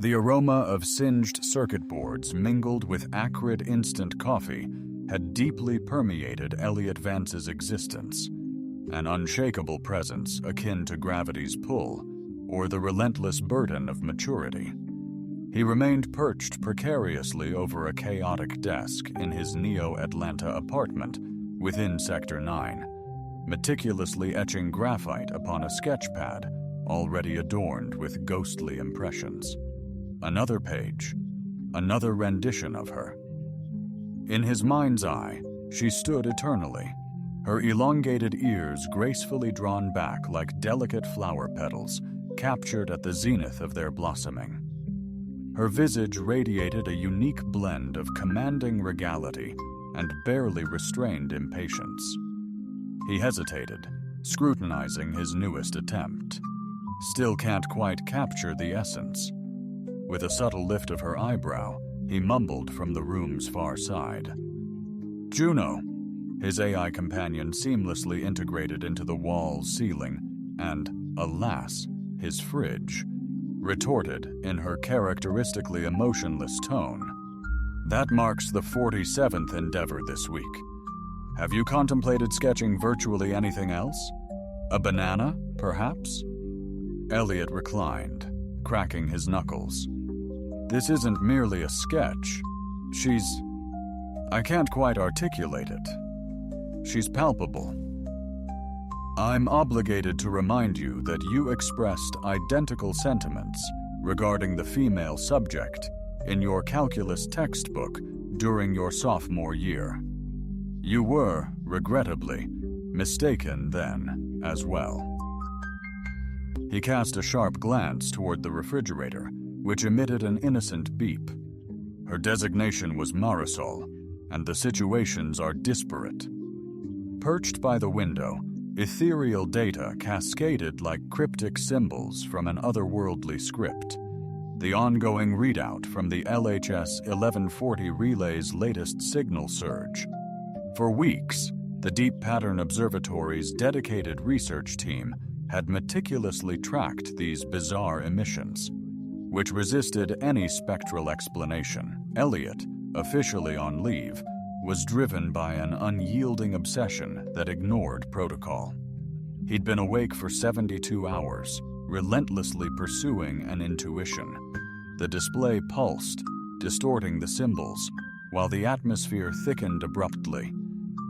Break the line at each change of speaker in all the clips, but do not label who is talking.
The aroma of singed circuit boards mingled with acrid instant coffee had deeply permeated Elliot Vance's existence, an unshakable presence akin to gravity's pull or the relentless burden of maturity. He remained perched precariously over a chaotic desk in his Neo-Atlanta apartment within Sector 9, meticulously etching graphite upon a sketch pad already adorned with ghostly impressions. Another page, another rendition of her. In his mind's eye, she stood eternally, her elongated ears gracefully drawn back like delicate flower petals captured at the zenith of their blossoming. Her visage radiated a unique blend of commanding regality and barely restrained impatience. He hesitated, scrutinizing his newest attempt. Still can't quite capture the essence. With a subtle lift of her eyebrow, he mumbled from the room's far side. "Juno," his AI companion seamlessly integrated into the wall's ceiling, and, alas, his fridge, retorted in her characteristically emotionless tone. "That marks the 47th endeavor this week. Have you contemplated sketching virtually anything else? A banana, perhaps?" Elliot reclined, cracking his knuckles. "This isn't merely a sketch. I can't quite articulate it. She's palpable. I'm obligated to remind you that you expressed identical sentiments regarding the female subject in your calculus textbook during your sophomore year. You were, regrettably, mistaken then as well." He cast a sharp glance toward the refrigerator, which emitted an innocent beep. Her designation was Marisol, and the situations are disparate. Perched by the window, ethereal data cascaded like cryptic symbols from an otherworldly script, the ongoing readout from the LHS 1140 relay's latest signal surge. For weeks, the Deep Pattern Observatory's dedicated research team had meticulously tracked these bizarre emissions, which resisted any spectral explanation. Elliot, officially on leave, was driven by an unyielding obsession that ignored protocol. He'd been awake for 72 hours, relentlessly pursuing an intuition. The display pulsed, distorting the symbols, while the atmosphere thickened abruptly,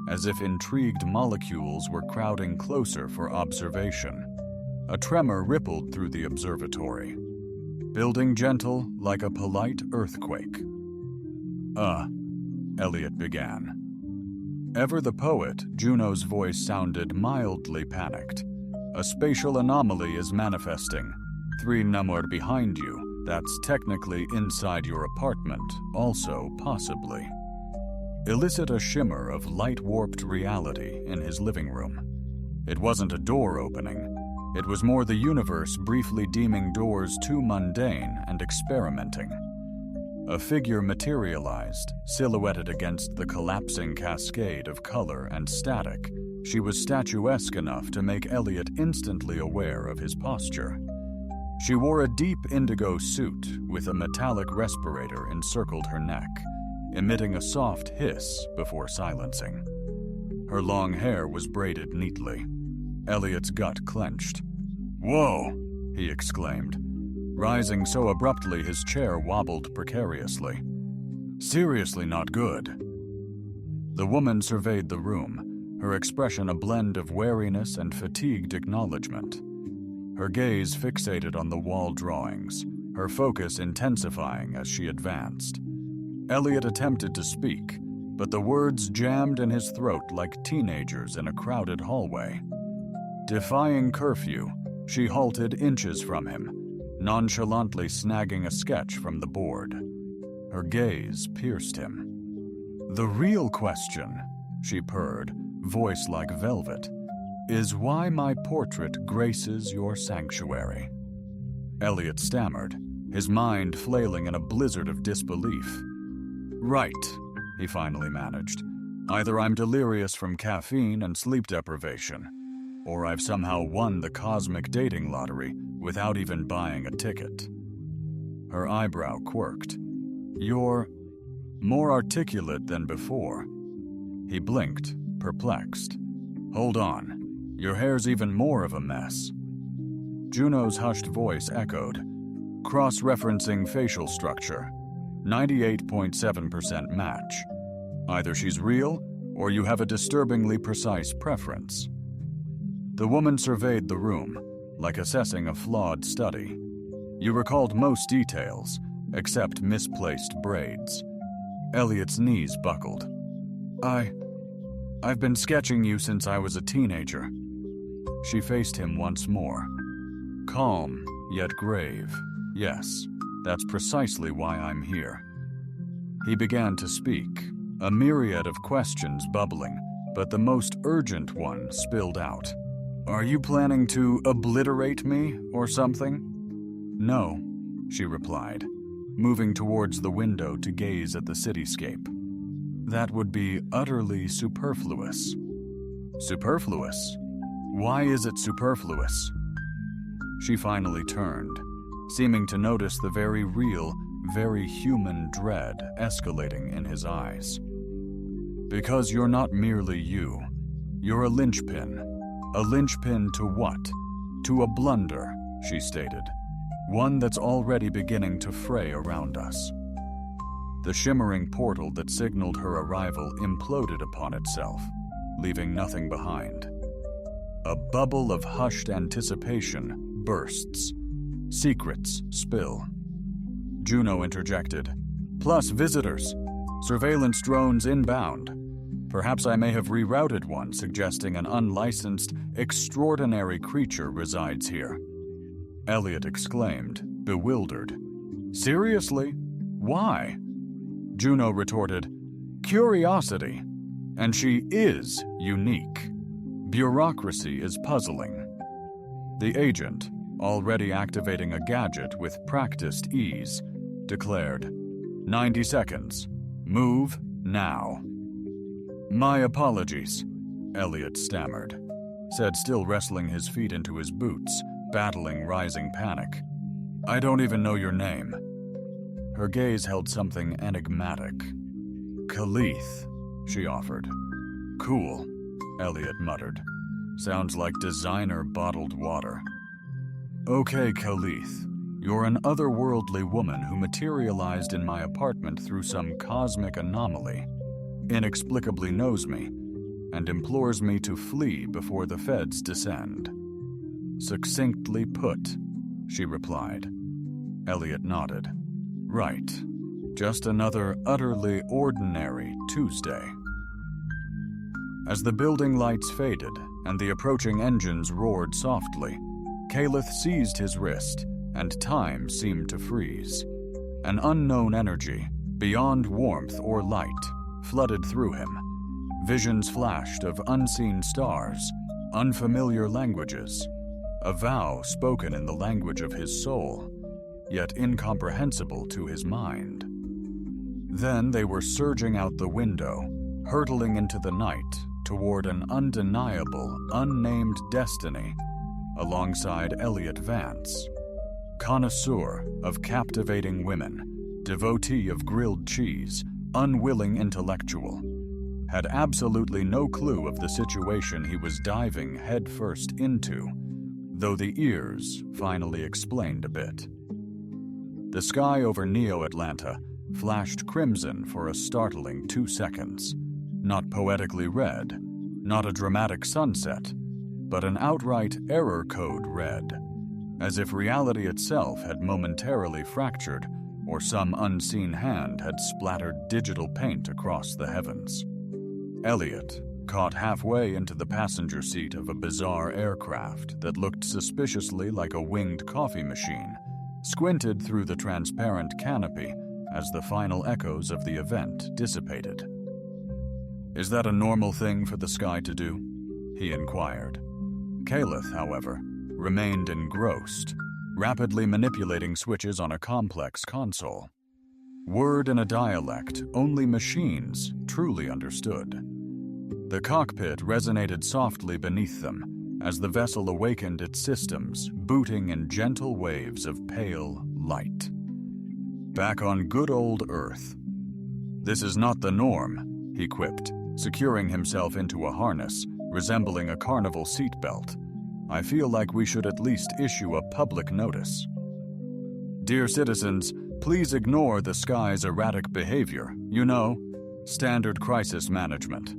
as if intrigued molecules were crowding closer for observation. A tremor rippled through the observatory, building gentle like a polite earthquake. Elliot began. Ever the poet, Juno's voice sounded mildly panicked. "A spatial anomaly is manifesting. 3 number behind you, that's technically inside your apartment, also possibly." Elicit a shimmer of light-warped reality in his living room. It wasn't a door opening. It was more the universe briefly deeming doors too mundane and experimenting. A figure materialized, silhouetted against the collapsing cascade of color and static. She was statuesque enough to make Elliot instantly aware of his posture. She wore a deep indigo suit with a metallic respirator encircled her neck, emitting a soft hiss before silencing. Her long hair was braided neatly. Elliot's gut clenched. "Whoa!" he exclaimed, rising so abruptly his chair wobbled precariously. "Seriously not good." The woman surveyed the room, her expression a blend of wariness and fatigued acknowledgement. Her gaze fixated on the wall drawings, her focus intensifying as she advanced. Elliot attempted to speak, but the words jammed in his throat like teenagers in a crowded hallway. Defying curfew, she halted inches from him, nonchalantly snagging a sketch from the board. Her gaze pierced him. "The real question," she purred, voice like velvet, "is why my portrait graces your sanctuary." Elliot stammered, his mind flailing in a blizzard of disbelief. "Right," he finally managed. "Either I'm delirious from caffeine and sleep deprivation, or I've somehow won the cosmic dating lottery without even buying a ticket." Her eyebrow quirked. "You're more articulate than before." He blinked, perplexed. "Hold on. Your hair's even more of a mess." Juno's hushed voice echoed, cross-referencing facial structure. 98.7% match. Either she's real, or you have a disturbingly precise preference. The woman surveyed the room, like assessing a flawed study. You recalled most details, except misplaced braids. Elliot's knees buckled. I've been sketching you since I was a teenager." She faced him once more. Calm, yet grave. "Yes, that's precisely why I'm here." He began to speak, a myriad of questions bubbling, but the most urgent one spilled out. "Are you planning to obliterate me or something?" "No," she replied, moving towards the window to gaze at the cityscape. "That would be utterly superfluous." "Superfluous? Why is it superfluous?" She finally turned, seeming to notice the very real, very human dread escalating in his eyes. "Because you're not merely you. You're a linchpin. A linchpin to what? To a blunder," she stated. "One that's already beginning to fray around us." The shimmering portal that signaled her arrival imploded upon itself, leaving nothing behind. A bubble of hushed anticipation bursts. Secrets spill. Juno interjected, "Plus visitors. Surveillance drones inbound. Perhaps I may have rerouted one, suggesting an unlicensed, extraordinary creature resides here." Elliot exclaimed, bewildered. "Seriously? Why?" Juno retorted, "Curiosity. And she is unique. Bureaucracy is puzzling." The agent, already activating a gadget with practiced ease, declared, 90 seconds. Move now." "My apologies," Elliot stammered, said, still wrestling his feet into his boots, battling rising panic. "I don't even know your name." Her gaze held something enigmatic. "Khalith," she offered. "Cool," Elliot muttered. "Sounds like designer bottled water." "Okay, Khalith. You're an otherworldly woman who materialized in my apartment through some cosmic anomaly, inexplicably knows me, and implores me to flee before the feds descend." "Succinctly put," she replied. Elliot nodded. "Right. Just another utterly ordinary Tuesday." As the building lights faded and the approaching engines roared softly, Caliph seized his wrist, and time seemed to freeze. An unknown energy, beyond warmth or light, flooded through him. Visions flashed of unseen stars, unfamiliar languages, a vow spoken in the language of his soul, yet incomprehensible to his mind. Then they were surging out the window, hurtling into the night toward an undeniable, unnamed destiny, alongside Elliot Vance. Connoisseur of captivating women, devotee of grilled cheese, unwilling intellectual, had absolutely no clue of the situation he was diving headfirst into, though the ears finally explained a bit. The sky over Neo-Atlanta flashed crimson for a startling 2 seconds. Not poetically red, not a dramatic sunset, but an outright error code red, as if reality itself had momentarily fractured or some unseen hand had splattered digital paint across the heavens. Elliot, caught halfway into the passenger seat of a bizarre aircraft that looked suspiciously like a winged coffee machine, squinted through the transparent canopy as the final echoes of the event dissipated. "Is that a normal thing for the sky to do?" he inquired. Caliph, however, remained engrossed, rapidly manipulating switches on a complex console. Word in a dialect only machines truly understood. The cockpit resonated softly beneath them as the vessel awakened its systems, booting in gentle waves of pale light. Back on good old Earth. This is not the norm, he quipped, securing himself into a harness resembling a carnival seatbelt. I feel like we should at least issue a public notice. Dear citizens, please ignore the sky's erratic behavior. You know, standard crisis management.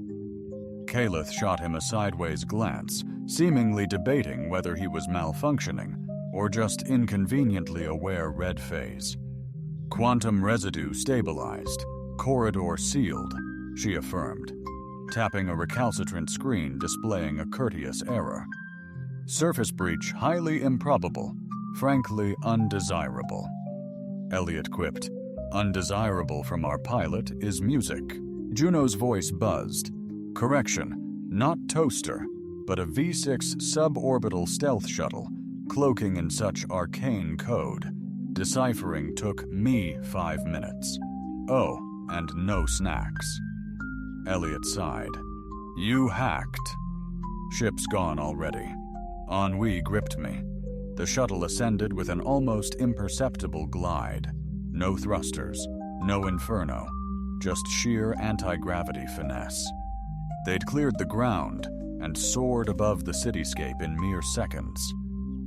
Calith shot him a sideways glance, seemingly debating whether he was malfunctioning or just inconveniently aware red phase. Quantum residue stabilized, corridor sealed, she affirmed, tapping a recalcitrant screen displaying a courteous error. Surface breach highly improbable, frankly undesirable. Elliot quipped. Undesirable from our pilot is music. Juno's voice buzzed. Correction, not toaster, but a V6 suborbital stealth shuttle, cloaking in such arcane code. Deciphering took me 5 minutes. Oh, and no snacks. Elliot sighed. You hacked. Ship's gone already. Ennui gripped me. The shuttle ascended with an almost imperceptible glide. No thrusters, no inferno, just sheer anti-gravity finesse. They'd cleared the ground and soared above the cityscape in mere seconds,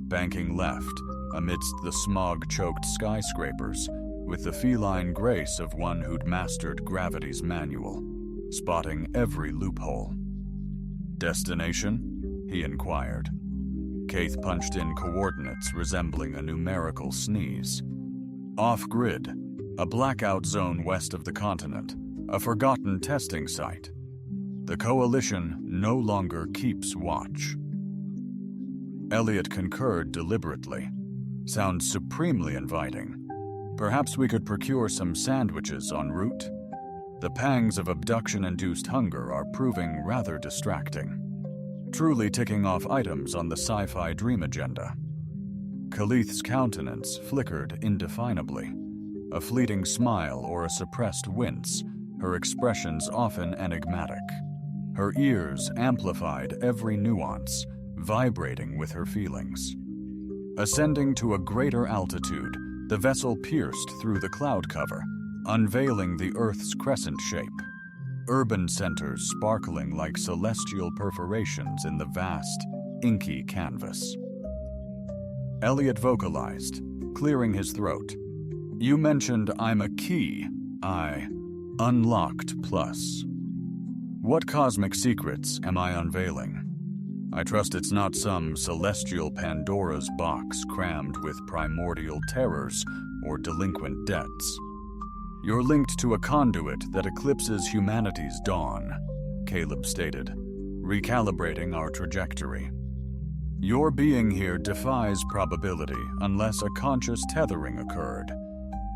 banking left amidst the smog-choked skyscrapers with the feline grace of one who'd mastered gravity's manual, spotting every loophole. Destination? He inquired. Kaith punched in coordinates resembling a numerical sneeze. Off-grid, a blackout zone west of the continent, a forgotten testing site. The Coalition no longer keeps watch. Elliot concurred deliberately. Sounds supremely inviting. Perhaps we could procure some sandwiches en route. The pangs of abduction-induced hunger are proving rather distracting. Truly ticking off items on the sci-fi dream agenda. Calith's countenance flickered indefinably. A fleeting smile or a suppressed wince, her expressions often enigmatic. Her ears amplified every nuance, vibrating with her feelings. Ascending to a greater altitude, the vessel pierced through the cloud cover, unveiling the Earth's crescent shape. Urban centers sparkling like celestial perforations in the vast, inky canvas. Elliot vocalized, clearing his throat. You mentioned I'm a key. I unlocked plus. What cosmic secrets am I unveiling? I trust it's not some celestial Pandora's box crammed with primordial terrors or delinquent debts. You're linked to a conduit that eclipses humanity's dawn, Caleb stated, recalibrating our trajectory. Your being here defies probability unless a conscious tethering occurred,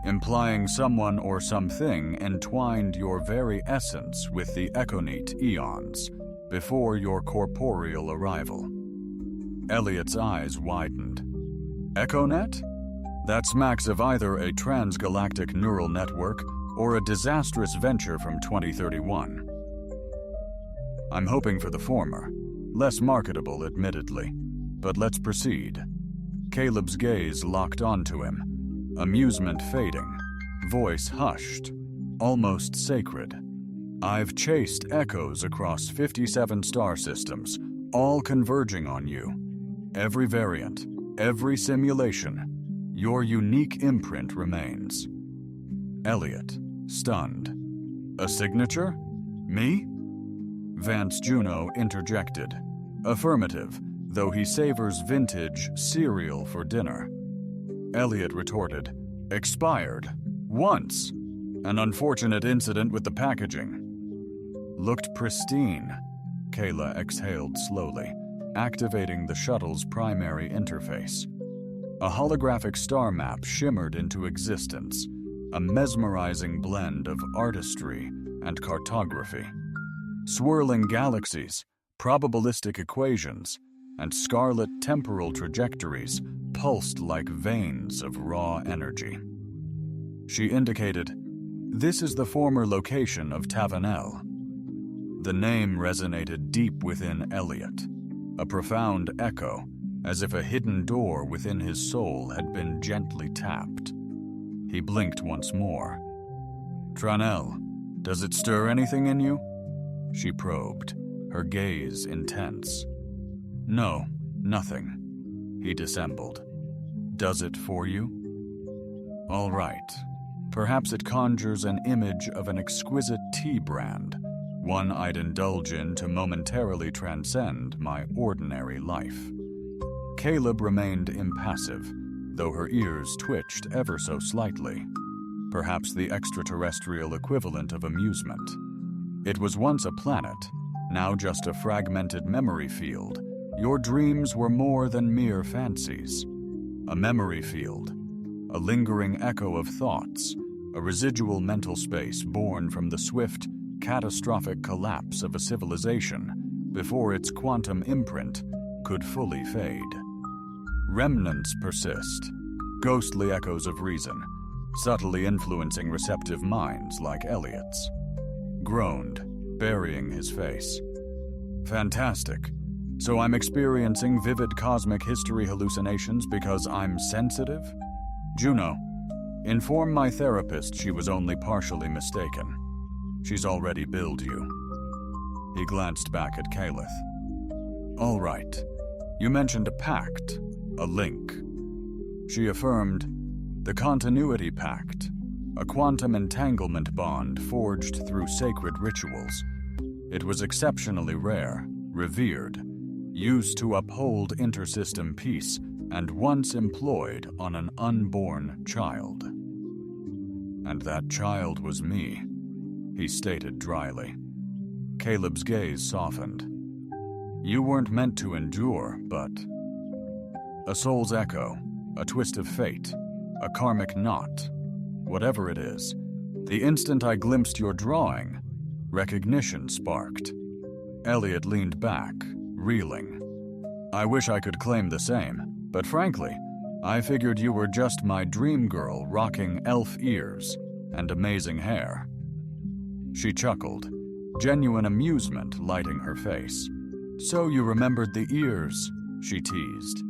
implying someone or something entwined your very essence with the Econete eons before your corporeal arrival. Elliot's eyes widened. Econet? That smacks of either a transgalactic neural network or a disastrous venture from 2031. I'm hoping for the former, less marketable admittedly, but let's proceed. Caleb's gaze locked onto him, amusement fading, voice hushed, almost sacred. I've chased echoes across 57 star systems, all converging on you. Every variant, every simulation, your unique imprint remains. Elliot, stunned. A signature? Me? Vance Juno interjected. Affirmative, though he savors vintage cereal for dinner. Elliot retorted. Expired. Once. An unfortunate incident with the packaging. Looked pristine. Kayla exhaled slowly, activating the shuttle's primary interface. A holographic star map shimmered into existence, a mesmerizing blend of artistry and cartography. Swirling galaxies, probabilistic equations, and scarlet temporal trajectories pulsed like veins of raw energy. She indicated, "This is the former location of Tavanel." The name resonated deep within Elliot, a profound echo, as if a hidden door within his soul had been gently tapped. He blinked once more. "Tranel, does it stir anything in you?" She probed, her gaze intense. "No, nothing," he dissembled. "Does it for you?" "All right. Perhaps it conjures an image of an exquisite tea brand, one I'd indulge in to momentarily transcend my ordinary life." Caleb remained impassive, though her ears twitched ever so slightly, perhaps the extraterrestrial equivalent of amusement. It was once a planet, now just a fragmented memory field. Your dreams were more than mere fancies. A memory field, a lingering echo of thoughts, a residual mental space born from the swift, catastrophic collapse of a civilization before its quantum imprint could fully fade. Remnants persist, ghostly echoes of reason, subtly influencing receptive minds like Elliot's. Groaned, burying his face. "Fantastic. So I'm experiencing vivid cosmic history hallucinations because I'm sensitive? Juno, inform my therapist she was only partially mistaken. She's already billed you." He glanced back at Caleth. "All right. You mentioned a pact, a link." She affirmed, "The Continuity Pact, a quantum entanglement bond forged through sacred rituals. It was exceptionally rare, revered, used to uphold intersystem peace, and once employed on an unborn child. And that child was me," he stated dryly. Caleb's gaze softened. "You weren't meant to endure, but a soul's echo, a twist of fate, a karmic knot, whatever it is. The instant I glimpsed your drawing, recognition sparked." Elliot leaned back, reeling. "I wish I could claim the same, but frankly, I figured you were just my dream girl rocking elf ears and amazing hair." She chuckled, genuine amusement lighting her face. "So you remembered the ears," she teased.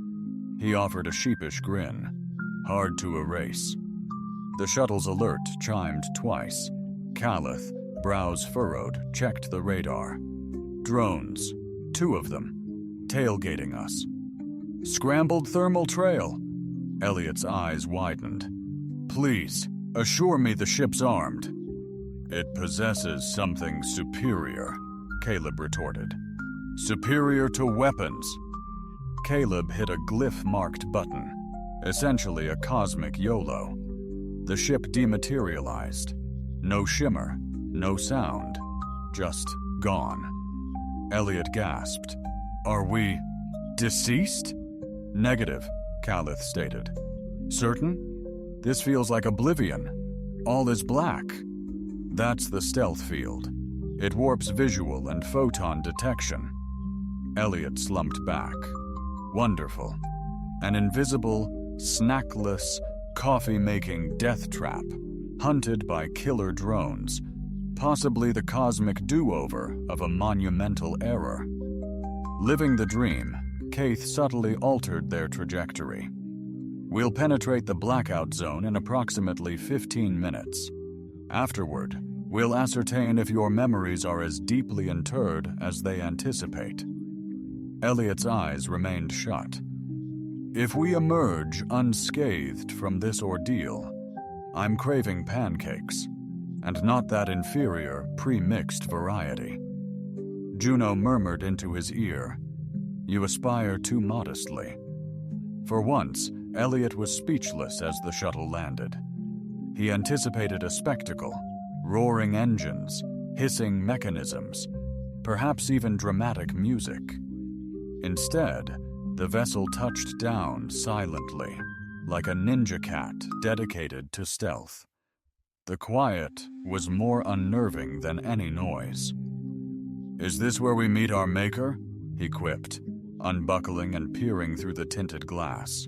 He offered a sheepish grin, hard to erase. The shuttle's alert chimed twice. Caleth, brows furrowed, checked the radar. Drones, 2 of them, tailgating us. "Scrambled thermal trail." Elliot's eyes widened. "Please, assure me the ship's armed." "It possesses something superior," Caleb retorted. "Superior to weapons." Caleb hit a glyph-marked button, essentially a cosmic YOLO. The ship dematerialized. No shimmer, no sound, just gone. Elliot gasped. "Are we deceased?" "Negative," Caleth stated. "Certain? This feels like oblivion. All is black." "That's the stealth field. It warps visual and photon detection." Elliot slumped back. "Wonderful. An invisible, snackless, coffee-making death trap, hunted by killer drones, possibly the cosmic do-over of a monumental error." Living the dream, Kaith subtly altered their trajectory. "We'll penetrate the blackout zone in approximately 15 minutes. Afterward, we'll ascertain if your memories are as deeply interred as they anticipate." Elliot's eyes remained shut. "If we emerge unscathed from this ordeal, I'm craving pancakes, and not that inferior, pre-mixed variety." Juno murmured into his ear, "You aspire too modestly." For once, Elliot was speechless as the shuttle landed. He anticipated a spectacle, roaring engines, hissing mechanisms, perhaps even dramatic music. Instead, the vessel touched down silently, like a ninja cat dedicated to stealth. The quiet was more unnerving than any noise. "Is this where we meet our maker?" he quipped, unbuckling and peering through the tinted glass.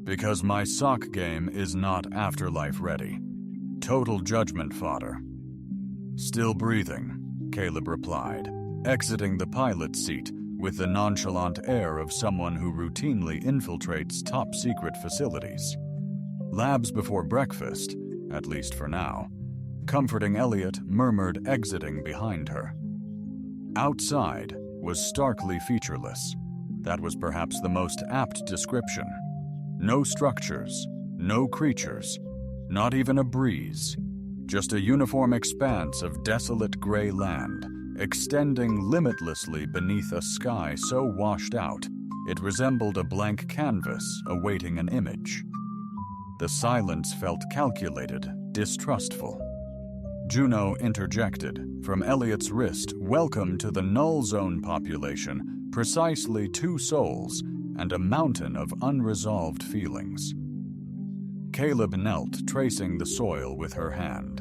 "Because my sock game is not afterlife ready. Total judgment fodder." "Still breathing," Caleb replied, exiting the pilot's seat with the nonchalant air of someone who routinely infiltrates top-secret facilities. Labs before breakfast, at least for now. Comforting Elliot murmured, exiting behind her. Outside was starkly featureless. That was perhaps the most apt description. No structures, no creatures, not even a breeze. Just a uniform expanse of desolate gray land, extending limitlessly beneath a sky so washed out it resembled a blank canvas awaiting an image. The silence felt calculated, distrustful. Juno interjected, from Elliot's wrist, "Welcome to the null zone population, precisely 2 souls and a mountain of unresolved feelings." Caleb knelt, tracing the soil with her hand.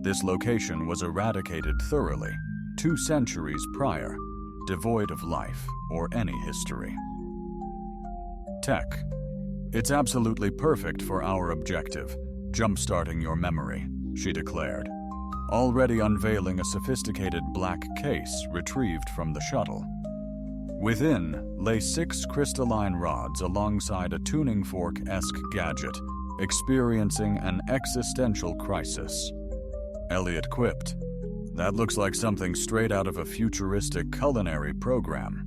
This location was eradicated thoroughly, 2 centuries prior, devoid of life or any history. Tech. It's absolutely perfect for our objective, jump-starting your memory, she declared, already unveiling a sophisticated black case retrieved from the shuttle. Within lay 6 crystalline rods alongside a tuning fork-esque gadget, experiencing an existential crisis. Elliot quipped, "That looks like something straight out of a futuristic culinary program.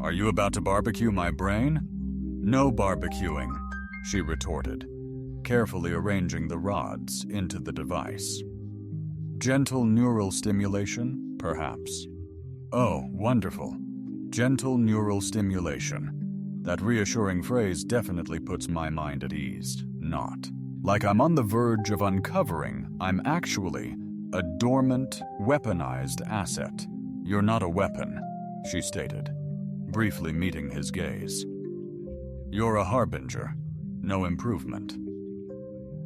Are you about to barbecue my brain?" "No barbecuing," she retorted, carefully arranging the rods into the device. "Gentle neural stimulation, perhaps." "Oh, wonderful. Gentle neural stimulation. That reassuring phrase definitely puts my mind at ease. Not. Like I'm on the verge of uncovering I'm actually a dormant, weaponized asset." "You're not a weapon," she stated, briefly meeting his gaze. "You're a harbinger. No improvement."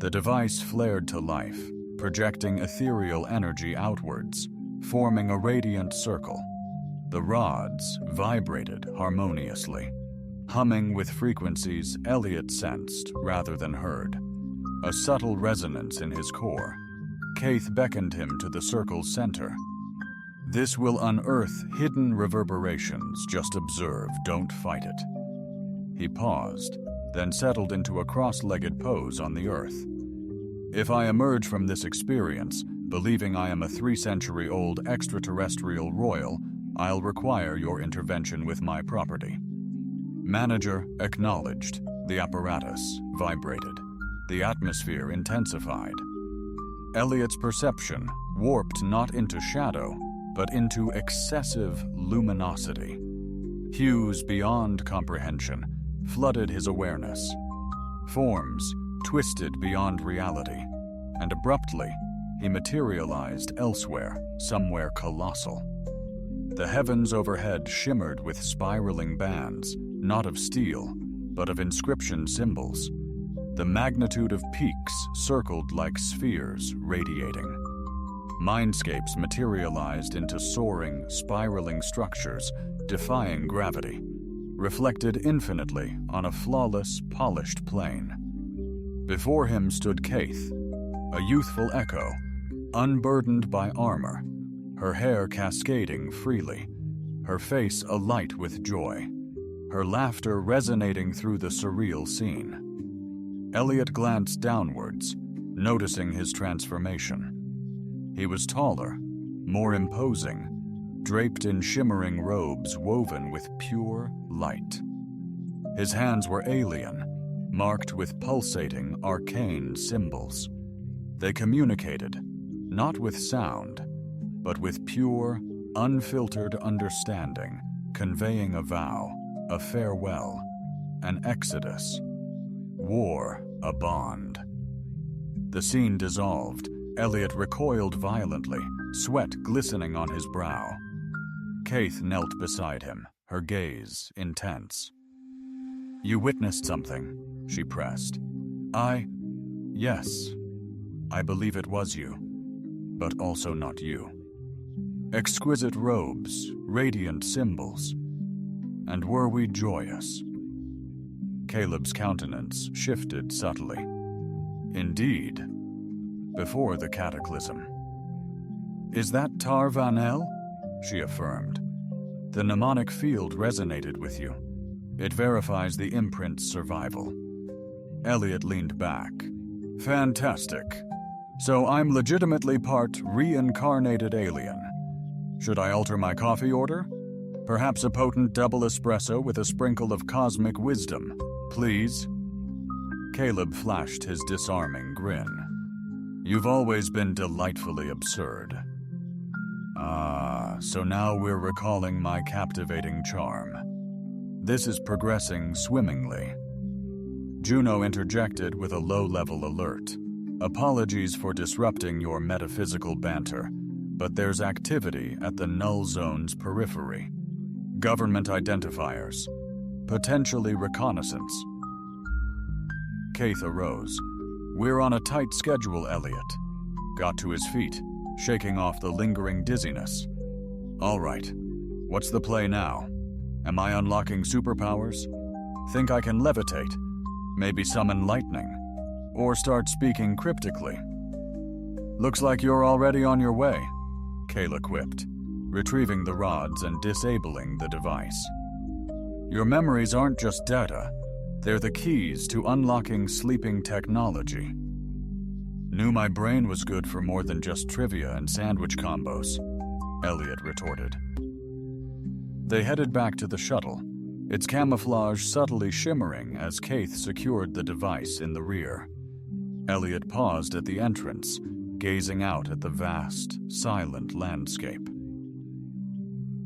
The device flared to life, projecting ethereal energy outwards, forming a radiant circle. The rods vibrated harmoniously, humming with frequencies Elliot sensed rather than heard, a subtle resonance in his core. Keith beckoned him to the circle's center. "This will unearth hidden reverberations. Just observe, don't fight it." He paused, then settled into a cross-legged pose on the earth. "If I emerge from this experience, believing I am a 3-century-old extraterrestrial royal, I'll require your intervention with my property." Manager acknowledged. The apparatus vibrated. The atmosphere intensified. Elliot's perception warped not into shadow, but into excessive luminosity. Hues beyond comprehension flooded his awareness. Forms twisted beyond reality, and abruptly, he materialized elsewhere, somewhere colossal. The heavens overhead shimmered with spiraling bands, not of steel, but of inscription symbols. The magnitude of peaks circled like spheres radiating. Mindscapes materialized into soaring, spiraling structures, defying gravity, reflected infinitely on a flawless, polished plane. Before him stood Keith, a youthful echo, unburdened by armor, her hair cascading freely, her face alight with joy, her laughter resonating through the surreal scene. Elliot glanced downwards, noticing his transformation. He was taller, more imposing, draped in shimmering robes woven with pure light. His hands were alien, marked with pulsating, arcane symbols. They communicated, not with sound, but with pure, unfiltered understanding, conveying a vow, a farewell, an exodus. War, a bond. The scene dissolved. Elliot recoiled violently, sweat glistening on his brow. Keith knelt beside him, her gaze intense. "You witnessed something," she pressed. Yes. I believe it was you, but also not you. Exquisite robes, radiant symbols. And were we joyous?" Caleb's countenance shifted subtly. "Indeed, before the cataclysm." "Is that Tar Vanel?" she affirmed. "The mnemonic field resonated with you. It verifies the imprint's survival." Elliot leaned back, Fantastic. So I'm legitimately part reincarnated alien. Should I alter my coffee order? Perhaps a potent double espresso with a sprinkle of cosmic wisdom, please? Caleb flashed his disarming grin. You've always been delightfully absurd. Ah, so now we're recalling my captivating charm. This is progressing swimmingly. Juno interjected with a low-level alert. Apologies for disrupting your metaphysical banter, but there's activity at the null zone's periphery. Government identifiers. Potentially reconnaissance. Keith arose. We're on a tight schedule, Elliot. Got to his feet, shaking off the lingering dizziness. All right, what's the play now? Am I unlocking superpowers? Think I can levitate? Maybe summon lightning? Or start speaking cryptically? Looks like you're already on your way, Kayla quipped, retrieving the rods and disabling the device. Your memories aren't just data, they're the keys to unlocking sleeping technology. Knew my brain was good for more than just trivia and sandwich combos, Elliot retorted. They headed back to the shuttle, its camouflage subtly shimmering as Keith secured the device in the rear. Elliot paused at the entrance, gazing out at the vast, silent landscape.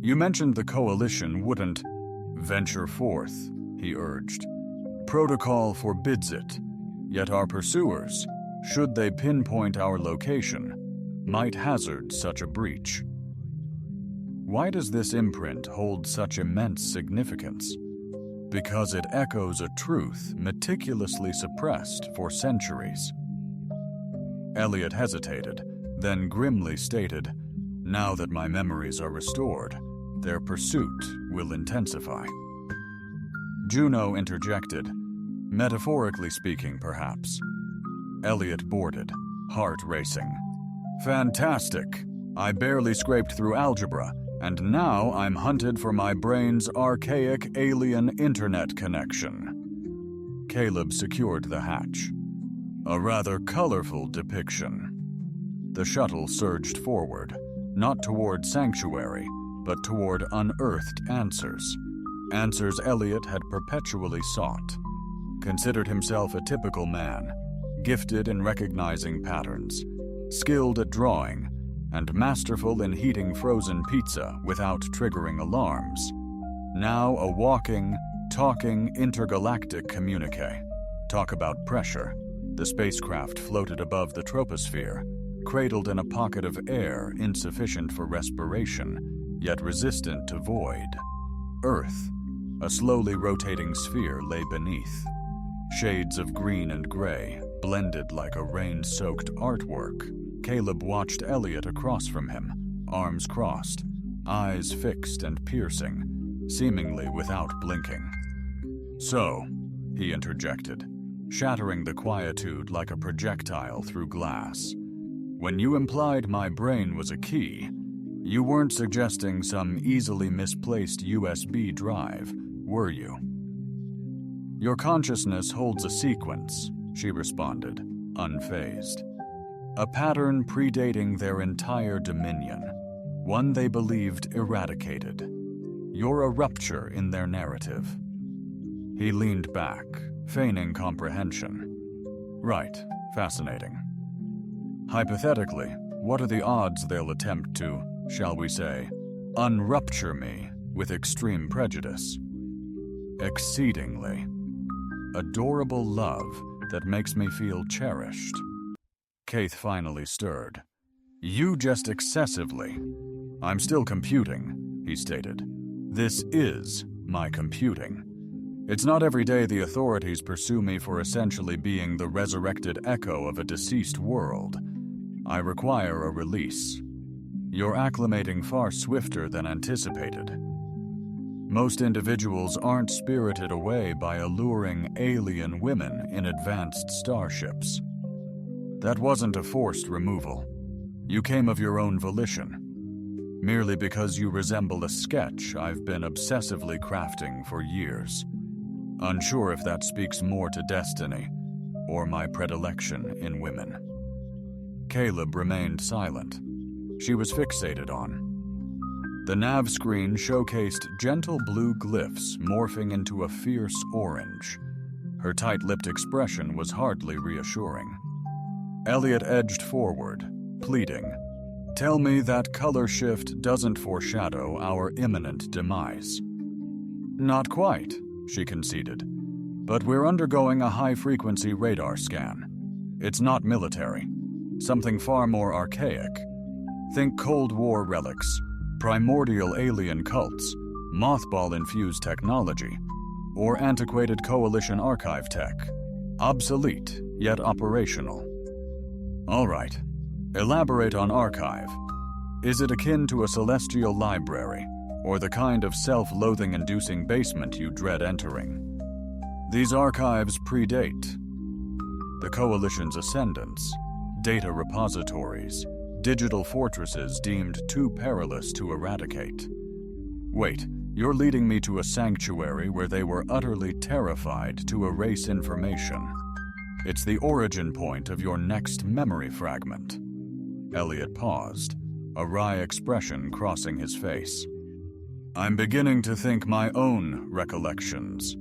You mentioned the Coalition wouldn't venture forth, he urged. Protocol forbids it, yet our pursuers, should they pinpoint our location, might hazard such a breach. Why does this imprint hold such immense significance? Because it echoes a truth meticulously suppressed for centuries. Elliot hesitated, then grimly stated, now that my memories are restored, their pursuit will intensify. Juno interjected, metaphorically speaking, perhaps. Elliot boarded, heart racing. Fantastic! I barely scraped through algebra, and now I'm hunted for my brain's archaic alien internet connection. Caleb secured the hatch. A rather colorful depiction. The shuttle surged forward, not toward sanctuary, but toward unearthed answers. Answers Elliot had perpetually sought. Considered himself a typical man, gifted in recognizing patterns, skilled at drawing, and masterful in heating frozen pizza without triggering alarms. Now a walking, talking intergalactic communique. Talk about pressure. The spacecraft floated above the troposphere, cradled in a pocket of air insufficient for respiration, yet resistant to void. Earth, a slowly rotating sphere, lay beneath. Shades of green and gray, blended like a rain-soaked artwork. Caleb watched Elliot across from him, arms crossed, eyes fixed and piercing, seemingly without blinking. So, he interjected, shattering the quietude like a projectile through glass. When you implied my brain was a key, you weren't suggesting some easily misplaced USB drive, were you? Your consciousness holds a sequence, she responded, unfazed. A pattern predating their entire dominion, one they believed eradicated. You're a rupture in their narrative. He leaned back, feigning comprehension. Right, fascinating. Hypothetically, what are the odds they'll attempt to, shall we say, unrupture me with extreme prejudice? Exceedingly. Adorable love that makes me feel cherished. Keith finally stirred. You just excessively. I'm still computing, he stated. This is my computing. It's not every day the authorities pursue me for essentially being the resurrected echo of a deceased world. I require a release. You're acclimating far swifter than anticipated. Most individuals aren't spirited away by alluring alien women in advanced starships. That wasn't a forced removal. You came of your own volition, merely because you resemble a sketch I've been obsessively crafting for years. Unsure if that speaks more to destiny, or my predilection in women. Caleb remained silent. She was fixated on. The nav screen showcased gentle blue glyphs morphing into a fierce orange. Her tight-lipped expression was hardly reassuring. Elliot edged forward, pleading, "Tell me that color shift doesn't foreshadow our imminent demise." "Not quite," she conceded, "but we're undergoing a high-frequency radar scan. It's not military. Something far more archaic. Think Cold War relics, primordial alien cults, mothball-infused technology, or antiquated Coalition archive tech. Obsolete, yet operational." "All right. Elaborate on archive. Is it akin to a celestial library, or the kind of self-loathing-inducing basement you dread entering?" "These archives predate the Coalition's ascendance, data repositories, digital fortresses deemed too perilous to eradicate." "Wait, you're leading me to a sanctuary where they were utterly terrified to erase information. It's the origin point of your next memory fragment." Elliot paused, a wry expression crossing his face. "I'm beginning to think my own recollections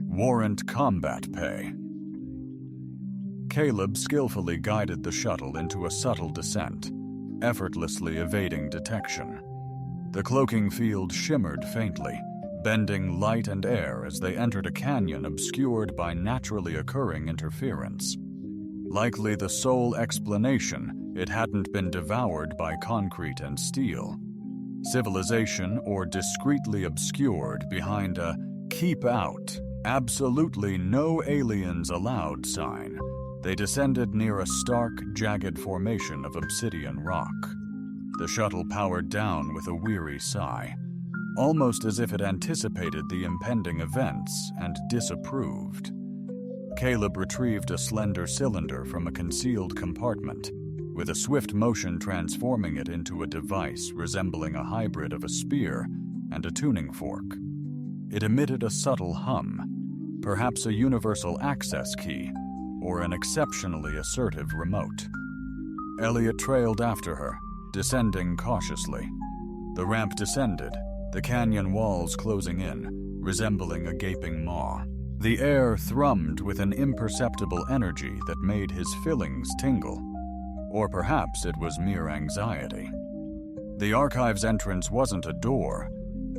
warrant combat pay." Caleb skillfully guided the shuttle into a subtle descent, effortlessly evading detection. The cloaking field shimmered faintly, bending light and air as they entered a canyon obscured by naturally occurring interference. Likely the sole explanation it hadn't been devoured by concrete and steel. Civilization or discreetly obscured behind a "keep out, absolutely no aliens allowed" sign, they descended near a stark, jagged formation of obsidian rock. The shuttle powered down with a weary sigh, almost as if it anticipated the impending events and disapproved. Caleb retrieved a slender cylinder from a concealed compartment, with a swift motion transforming it into a device resembling a hybrid of a spear and a tuning fork. It emitted a subtle hum, perhaps a universal access key or an exceptionally assertive remote. Elliot trailed after her, descending cautiously. The ramp descended, the canyon walls closing in, resembling a gaping maw. The air thrummed with an imperceptible energy that made his fillings tingle. Or perhaps it was mere anxiety. The archive's entrance wasn't a door,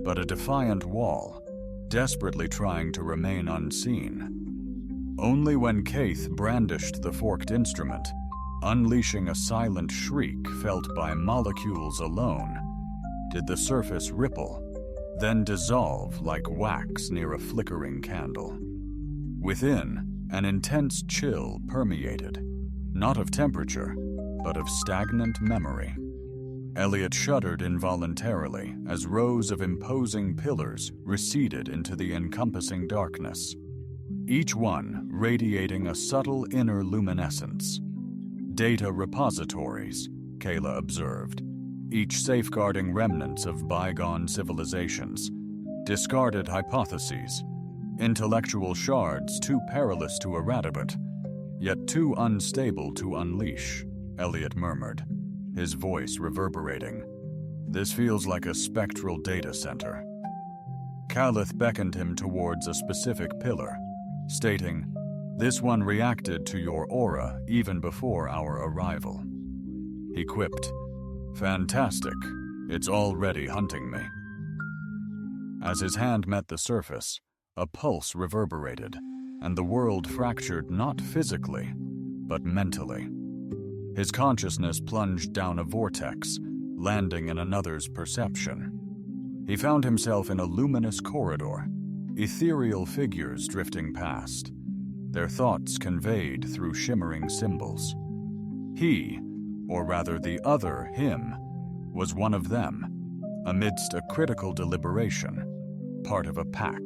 but a defiant wall, desperately trying to remain unseen. Only when Kaith brandished the forked instrument, unleashing a silent shriek felt by molecules alone, did the surface ripple, then dissolve like wax near a flickering candle. Within, an intense chill permeated, not of temperature, but of stagnant memory. Elliot shuddered involuntarily as rows of imposing pillars receded into the encompassing darkness, each one radiating a subtle inner luminescence. Data repositories, Kayla observed, each safeguarding remnants of bygone civilizations, discarded hypotheses, intellectual shards too perilous to eradicate, yet too unstable to unleash, Elliot murmured, his voice reverberating. "This feels like a spectral data center." Calith beckoned him towards a specific pillar, stating, "This one reacted to your aura even before our arrival." He quipped, "Fantastic, it's already hunting me." As his hand met the surface, a pulse reverberated, and the world fractured not physically, but mentally. His consciousness plunged down a vortex, landing in another's perception. He found himself in a luminous corridor, ethereal figures drifting past, their thoughts conveyed through shimmering symbols. He, or rather the other him, was one of them, amidst a critical deliberation, part of a pack.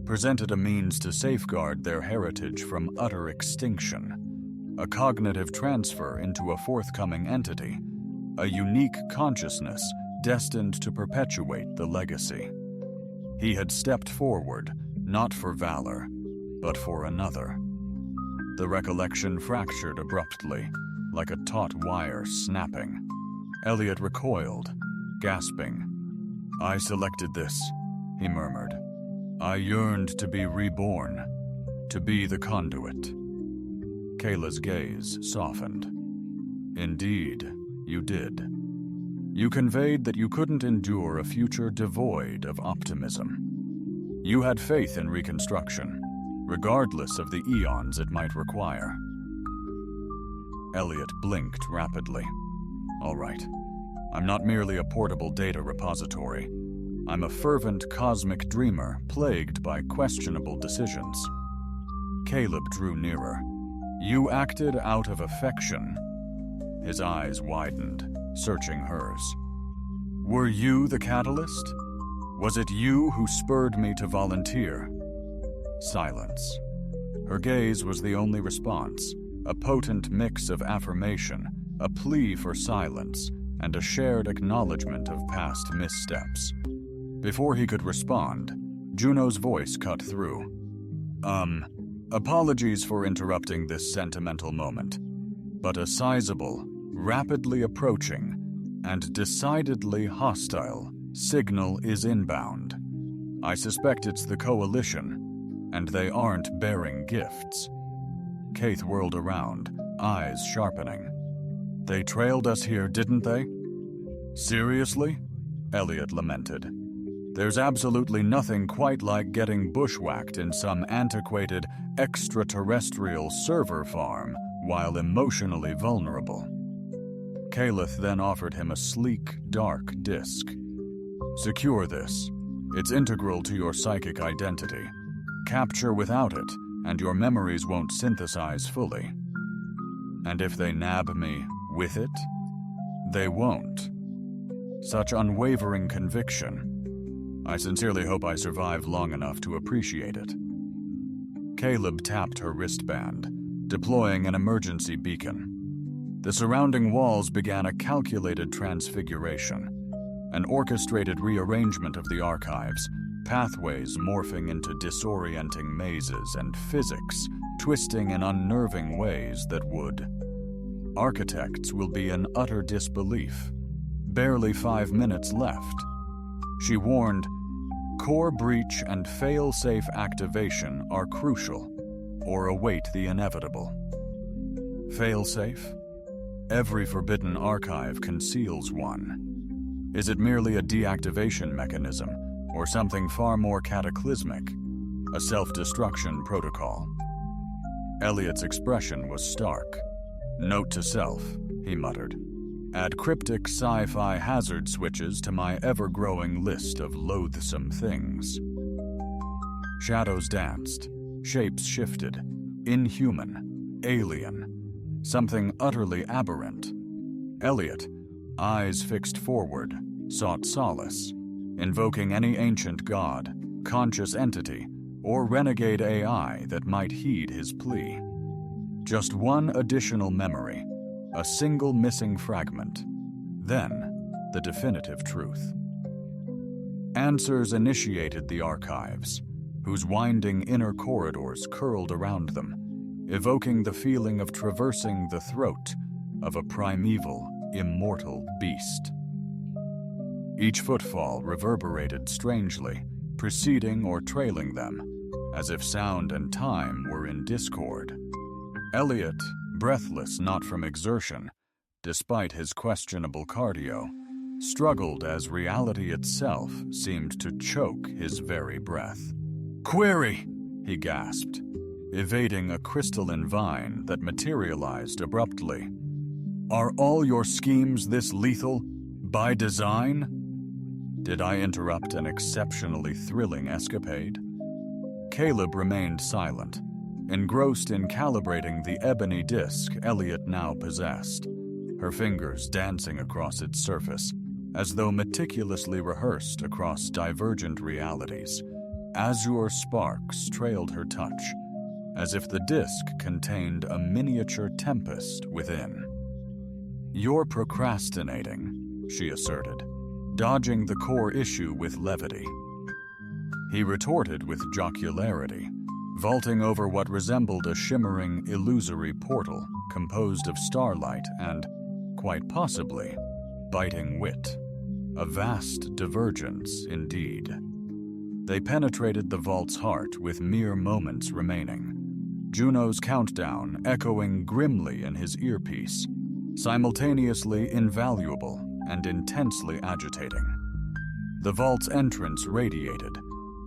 Presented a means to safeguard their heritage from utter extinction, a cognitive transfer into a forthcoming entity, a unique consciousness destined to perpetuate the legacy. He had stepped forward, not for valor, but for another. The recollection fractured abruptly, like a taut wire snapping. Elliot recoiled, gasping. "I selected this," he murmured. "I yearned to be reborn, to be the conduit." Kayla's gaze softened. "Indeed, you did. You conveyed that you couldn't endure a future devoid of optimism. You had faith in reconstruction, regardless of the eons it might require." Elliot blinked rapidly. "All right. I'm not merely a portable data repository. I'm a fervent cosmic dreamer plagued by questionable decisions." Caleb drew nearer. "You acted out of affection." His eyes widened, searching hers. "Were you the catalyst? Was it you who spurred me to volunteer?" Silence. Her gaze was the only response, a potent mix of affirmation, a plea for silence, and a shared acknowledgement of past missteps. Before he could respond, Juno's voice cut through. Apologies for interrupting this sentimental moment, but a sizable, rapidly approaching, and decidedly hostile signal is inbound. I suspect it's the Coalition, and they aren't bearing gifts." Kaith whirled around, eyes sharpening. "They trailed us here, didn't they?" "Seriously?" Elliot lamented. "There's absolutely nothing quite like getting bushwhacked in some antiquated, extraterrestrial server farm while emotionally vulnerable." Caleth then offered him a sleek, dark disc. "Secure this. It's integral to your psychic identity. Capture without it, and your memories won't synthesize fully. And if they nab me with it, they won't." Such unwavering conviction. I sincerely hope I survive long enough to appreciate it. Caleb tapped her wristband, deploying an emergency beacon. The surrounding walls began a calculated transfiguration, an orchestrated rearrangement of the archives, pathways morphing into disorienting mazes, and physics twisting in unnerving ways that would. Architects will be in utter disbelief. Barely 5 minutes left. She warned, "Core breach and fail-safe activation are crucial, or await the inevitable." Fail-safe? Every forbidden archive conceals one. Is it merely a deactivation mechanism, or something far more cataclysmic? A self-destruction protocol? Elliot's expression was stark. "Note to self," he muttered. "Add cryptic sci-fi hazard switches to my ever-growing list of loathsome things." Shadows danced, shapes shifted, inhuman, alien, something utterly aberrant. Elliot, eyes fixed forward, sought solace, invoking any ancient god, conscious entity, or renegade AI that might heed his plea. Just one additional memory, a single missing fragment, then the definitive truth. Answers initiated the archives, whose winding inner corridors curled around them, evoking the feeling of traversing the throat of a primeval, immortal beast. Each footfall reverberated strangely, preceding or trailing them, as if sound and time were in discord. Elliot, breathless not from exertion, despite his questionable cardio, struggled as reality itself seemed to choke his very breath. "Query!" he gasped, evading a crystalline vine that materialized abruptly. "Are all your schemes this lethal, by design?" Did I interrupt an exceptionally thrilling escapade? Caleb remained silent, engrossed in calibrating the ebony disc Elliot now possessed, her fingers dancing across its surface, as though meticulously rehearsed across divergent realities. Azure sparks trailed her touch, as if the disc contained a miniature tempest within. "You're procrastinating," she asserted, dodging the core issue with levity. He retorted with jocularity, vaulting over what resembled a shimmering, illusory portal composed of starlight and, quite possibly, biting wit. A vast divergence, indeed. They penetrated the vault's heart with mere moments remaining, Juno's countdown echoing grimly in his earpiece, simultaneously invaluable and intensely agitating. The vault's entrance radiated,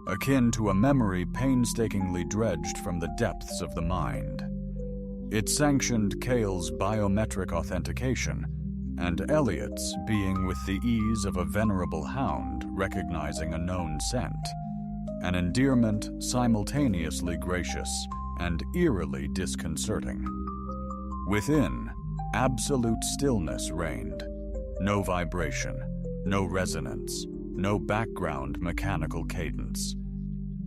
akin to a memory painstakingly dredged from the depths of the mind. It sanctioned Cale's biometric authentication, and Elliot's being with the ease of a venerable hound recognizing a known scent, an endearment simultaneously gracious and eerily disconcerting. Within, absolute stillness reigned. No vibration, no resonance, no background mechanical cadence.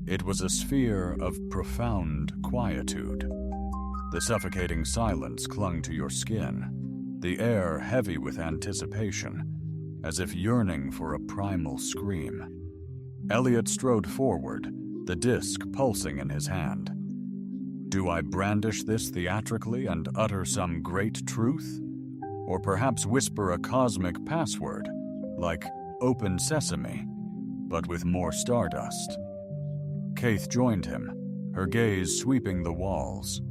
It was a sphere of profound quietude. The suffocating silence clung to your skin, the air heavy with anticipation, as if yearning for a primal scream. Elliot strode forward, the disc pulsing in his hand. Do I brandish this theatrically and utter some great truth? Or perhaps whisper a cosmic password, like Open Sesame, but with more stardust? Kaith joined him, her gaze sweeping the walls,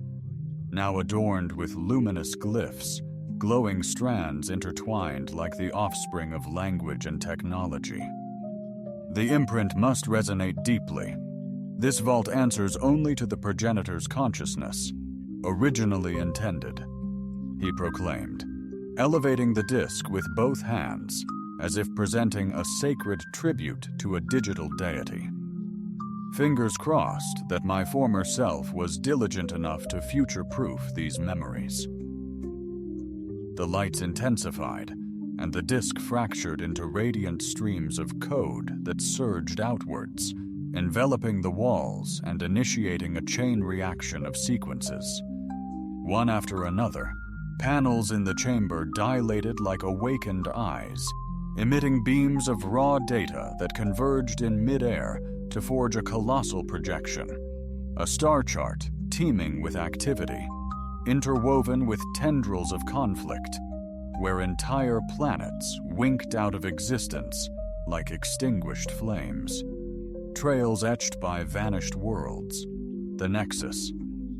now adorned with luminous glyphs, glowing strands intertwined like the offspring of language and technology. The imprint must resonate deeply. This vault answers only to the progenitor's consciousness, originally intended, he proclaimed, elevating the disc with both hands, as if presenting a sacred tribute to a digital deity. Fingers crossed that my former self was diligent enough to future-proof these memories. The lights intensified, and the disc fractured into radiant streams of code that surged outwards, enveloping the walls and initiating a chain reaction of sequences. One after another, panels in the chamber dilated like awakened eyes, emitting beams of raw data that converged in midair to forge a colossal projection, a star chart teeming with activity, interwoven with tendrils of conflict, where entire planets winked out of existence like extinguished flames. Trails etched by vanished worlds, the nexus,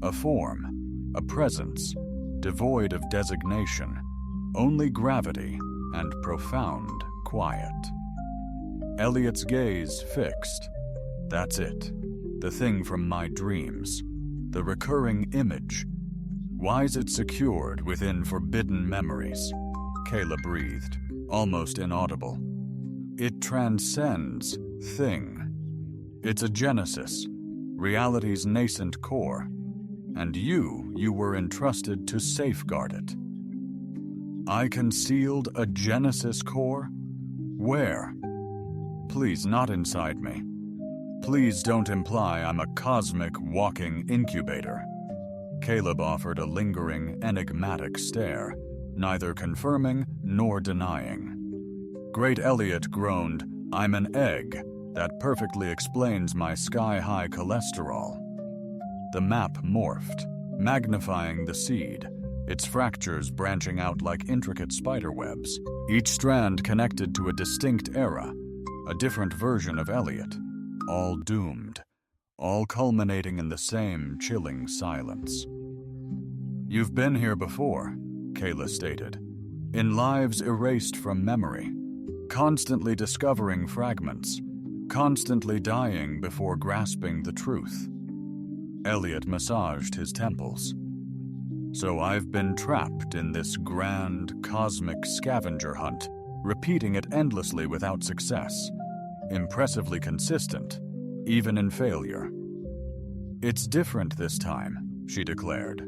a form, a presence, devoid of designation, only gravity and profound quiet. Elliot's gaze fixed. That's it, the thing from my dreams, the recurring image. Why is it secured within forbidden memories? Kayla breathed, almost inaudible. It transcends thing. It's a genesis, reality's nascent core, and you were entrusted to safeguard it. I concealed a genesis core? Where? Please, not inside me. Please don't imply I'm a cosmic walking incubator. Caleb offered a lingering, enigmatic stare, neither confirming nor denying. Great Elliot groaned, I'm an egg. That perfectly explains my sky-high cholesterol. The map morphed, magnifying the seed, its fractures branching out like intricate spiderwebs, each strand connected to a distinct era, a different version of Elliot, all doomed, all culminating in the same chilling silence. You've been here before, Kayla stated, in lives erased from memory, constantly discovering fragments, constantly dying before grasping the truth. Elliot massaged his temples. So I've been trapped in this grand, cosmic scavenger hunt, repeating it endlessly without success, impressively consistent, even in failure. It's different this time, she declared,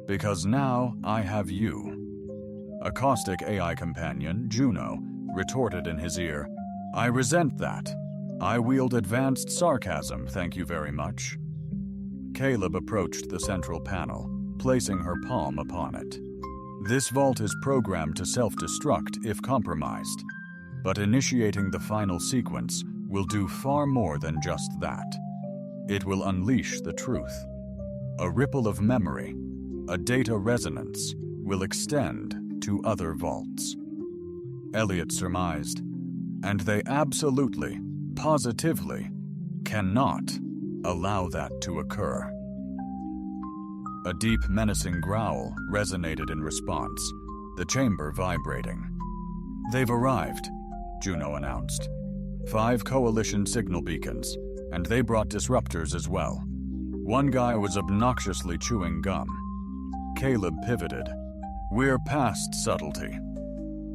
because now I have you. A caustic AI companion, Juno, retorted in his ear, I resent that. I wield advanced sarcasm, thank you very much. Caleb approached the central panel, placing her palm upon it. This vault is programmed to self-destruct if compromised, but initiating the final sequence will do far more than just that. It will unleash the truth, a ripple of memory, a data resonance, will extend to other vaults. Elliot surmised, and they absolutely, positively, cannot allow that to occur. A deep, menacing growl resonated in response, the chamber vibrating. "They've arrived," Juno announced. 5 coalition signal beacons, and they brought disruptors as well. One guy was obnoxiously chewing gum. Caleb pivoted. "We're past subtlety."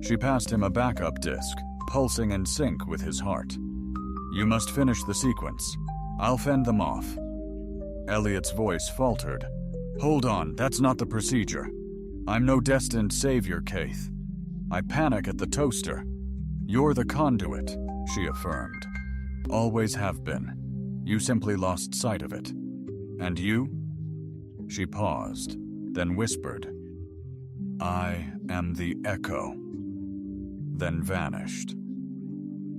She passed him a backup disk, pulsing in sync with his heart. "You must finish the sequence. I'll fend them off." Elliot's voice faltered. "Hold on, that's not the procedure. I'm no destined savior, Kaith. I panic at the toaster. You're the conduit," she affirmed. "Always have been. You simply lost sight of it. And you?" She paused, then whispered, "I am the echo," then vanished.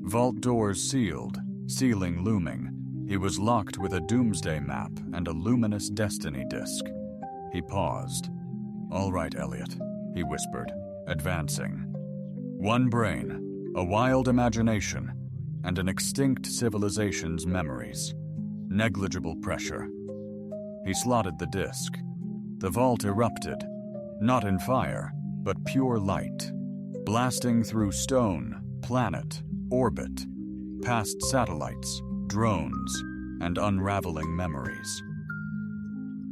Vault doors sealed, ceiling looming. He was locked with a doomsday map and a luminous destiny disk. He paused. "All right, Elliot," he whispered, advancing. "One brain, a wild imagination, and an extinct civilization's memories. Negligible pressure." He slotted the disk. The vault erupted, not in fire, but pure light, blasting through stone, planet, orbit, past satellites, drones, and unraveling memories.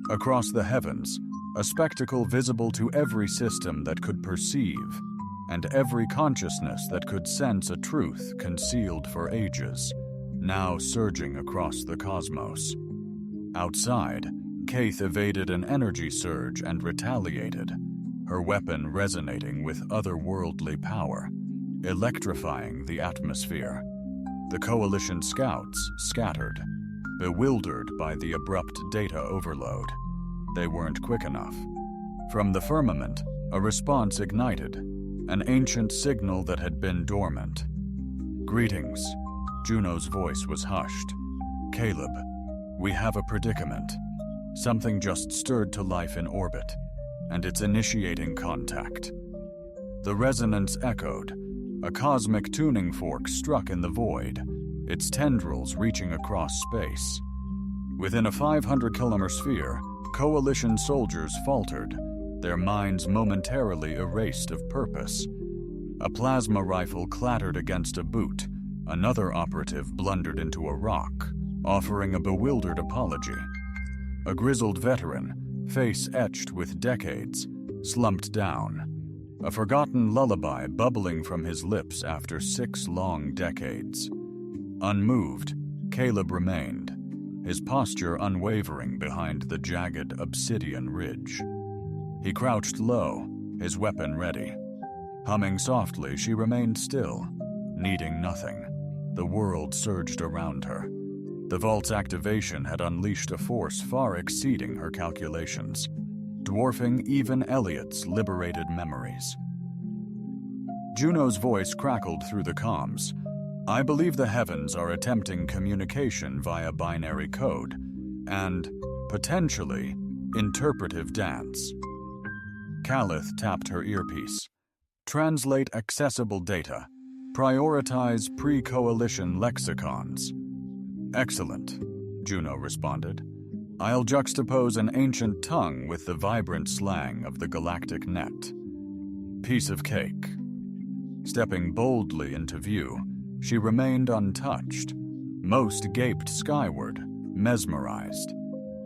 Across the heavens, a spectacle visible to every system that could perceive, and every consciousness that could sense a truth concealed for ages, now surging across the cosmos. Outside, Kaith evaded an energy surge and retaliated, her weapon resonating with otherworldly power, electrifying the atmosphere. The Coalition scouts scattered, bewildered by the abrupt data overload. They weren't quick enough. From the firmament, a response ignited, an ancient signal that had been dormant. "Greetings." Juno's voice was hushed. "Caleb, we have a predicament. Something just stirred to life in orbit, and it's initiating contact." The resonance echoed. A cosmic tuning fork struck in the void, its tendrils reaching across space. Within a 500-kilometer sphere, Coalition soldiers faltered, their minds momentarily erased of purpose. A plasma rifle clattered against a boot. Another operative blundered into a rock, offering a bewildered apology. A grizzled veteran, face etched with decades, slumped down, a forgotten lullaby bubbling from his lips after 6 long decades. Unmoved, Caleb remained, his posture unwavering behind the jagged obsidian ridge. He crouched low, his weapon ready. Humming softly, she remained still, needing nothing. The world surged around her. The vault's activation had unleashed a force far exceeding her calculations, dwarfing even Elliot's liberated memories. Juno's voice crackled through the comms. "I believe the heavens are attempting communication via binary code and, potentially, interpretive dance." Calith tapped her earpiece. "Translate accessible data. Prioritize pre-coalition lexicons." "Excellent," Juno responded. "I'll juxtapose an ancient tongue with the vibrant slang of the galactic net. Piece of cake." Stepping boldly into view, she remained untouched. Most gaped skyward, mesmerized.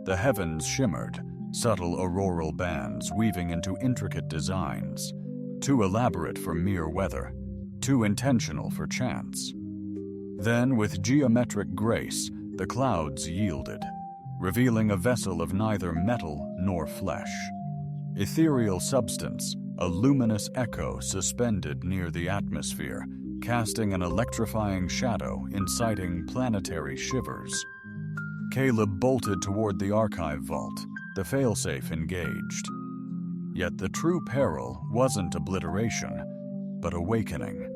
The heavens shimmered, subtle auroral bands weaving into intricate designs, too elaborate for mere weather, too intentional for chance. Then, with geometric grace, the clouds yielded, revealing a vessel of neither metal nor flesh. Ethereal substance, a luminous echo suspended near the atmosphere, casting an electrifying shadow, inciting planetary shivers. Caleb bolted toward the archive vault, the failsafe engaged. Yet the true peril wasn't obliteration, but awakening.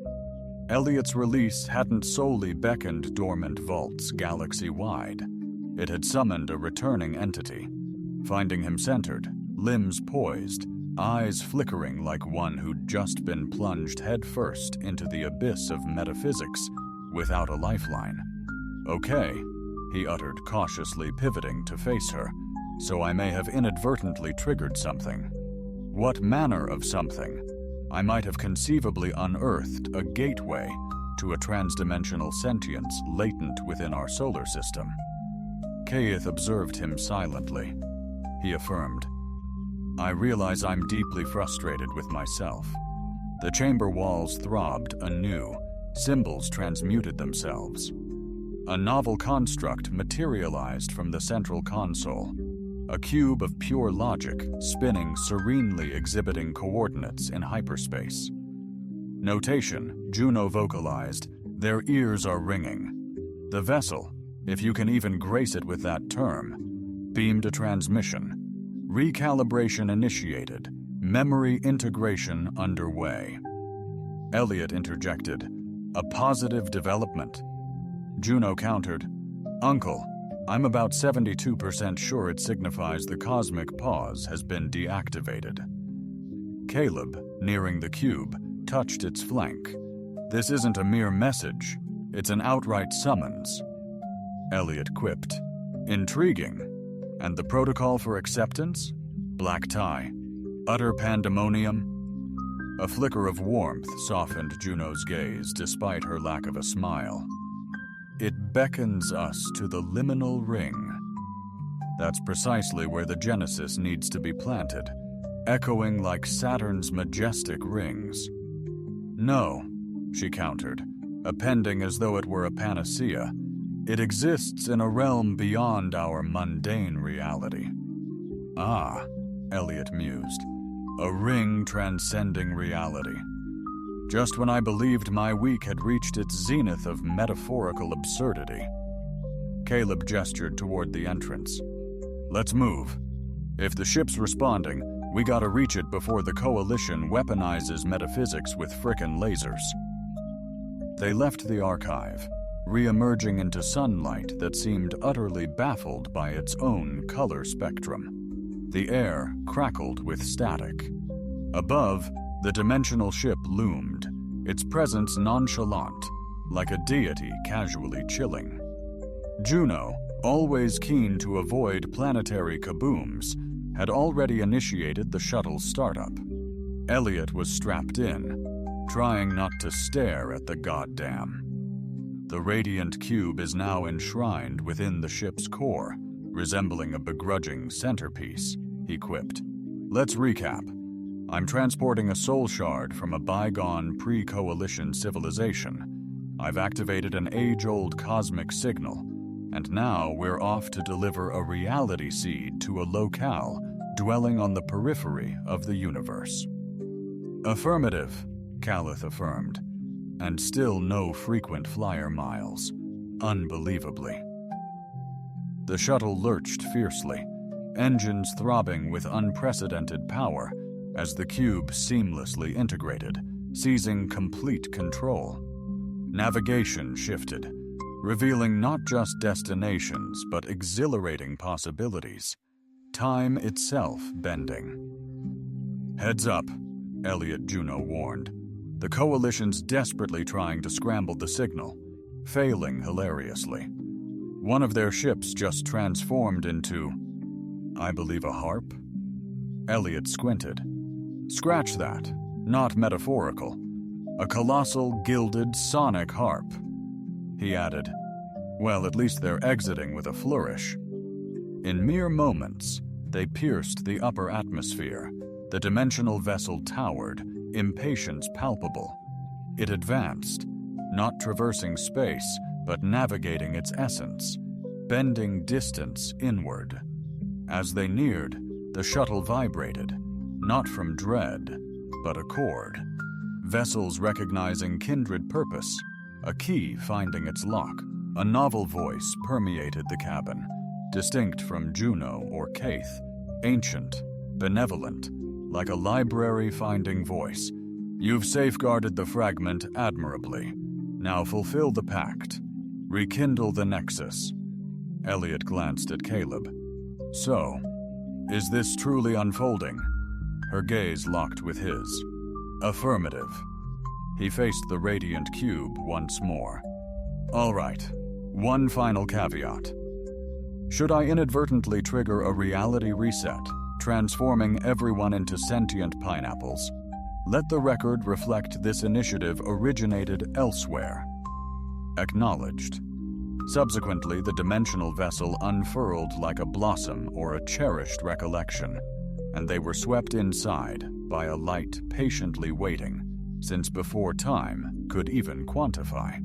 Elliot's release hadn't solely beckoned dormant vaults galaxy-wide. It had summoned a returning entity, finding him centered, limbs poised, eyes flickering like one who'd just been plunged headfirst into the abyss of metaphysics without a lifeline. "Okay," he uttered, cautiously pivoting to face her, "so I may have inadvertently triggered something. What manner of something? I might have conceivably unearthed a gateway to a transdimensional sentience latent within our solar system." Keith observed him silently. He affirmed, "I realize I'm deeply frustrated with myself." The chamber walls throbbed anew, symbols transmuted themselves. A novel construct materialized from the central console, a cube of pure logic spinning serenely exhibiting coordinates in hyperspace. Notation, Juno vocalized, "Their ears are ringing." The vessel, if you can even grace it with that term, beamed a transmission. Recalibration initiated, memory integration underway. Elliot interjected, "A positive development." Juno countered, "Uncle, I'm about 72% sure it signifies the cosmic pause has been deactivated." Caleb, nearing the cube, touched its flank. "This isn't a mere message, it's an outright summons." Elliot quipped, "Intriguing. And the protocol for acceptance? Black tie. Utter pandemonium?" A flicker of warmth softened Juno's gaze despite her lack of a smile. "It beckons us to the liminal ring." That's precisely where the Genesis needs to be planted, echoing like Saturn's majestic rings. "No," she countered, appending as though it were a panacea. "It exists in a realm beyond our mundane reality." "Ah," Elliot mused, "a ring transcending reality. Just when I believed my week had reached its zenith of metaphorical absurdity." Caleb gestured toward the entrance. "Let's move. If the ship's responding, we gotta reach it before the Coalition weaponizes metaphysics with frickin' lasers." They left the archive, re-emerging into sunlight that seemed utterly baffled by its own color spectrum. The air crackled with static. Above, the dimensional ship loomed, its presence nonchalant, like a deity casually chilling. Juno, always keen to avoid planetary kabooms, had already initiated the shuttle's startup. Elliot was strapped in, trying not to stare at the goddamn. The radiant cube is now enshrined within the ship's core, resembling a begrudging centerpiece, he quipped. "Let's recap. I'm transporting a soul shard from a bygone pre-coalition civilization. I've activated an age-old cosmic signal, and now we're off to deliver a reality seed to a locale dwelling on the periphery of the universe." "Affirmative," Calith affirmed, "and still no frequent flyer miles, unbelievably." The shuttle lurched fiercely, engines throbbing with unprecedented power as the cube seamlessly integrated, seizing complete control. Navigation shifted, revealing not just destinations but exhilarating possibilities, time itself bending. "Heads up," Elliot Juno warned. "The Coalition's desperately trying to scramble the signal, failing hilariously. One of their ships just transformed into, I believe, a harp?" Elliot squinted. "Scratch that. Not metaphorical. A colossal, gilded, sonic harp." He added, "Well, at least they're exiting with a flourish." In mere moments, they pierced the upper atmosphere. The dimensional vessel towered, impatience palpable. It advanced, not traversing space, but navigating its essence, bending distance inward. As they neared, the shuttle vibrated, not from dread, but accord. Vessels recognizing kindred purpose, a key finding its lock. A novel voice permeated the cabin, distinct from Juno or Caith, ancient, benevolent, like a library-finding voice. "You've safeguarded the fragment admirably. Now fulfill the pact. Rekindle the nexus." Elliot glanced at Caleb. "So, Is this truly unfolding? Her gaze locked with his. Affirmative. He faced the radiant cube once more. All right, one final caveat. Should I inadvertently trigger a reality reset, transforming everyone into sentient pineapples, let the record reflect this initiative originated elsewhere. Acknowledged. Subsequently, the dimensional vessel unfurled like a blossom or a cherished recollection, and they were swept inside by a light patiently waiting, since before time could even quantify.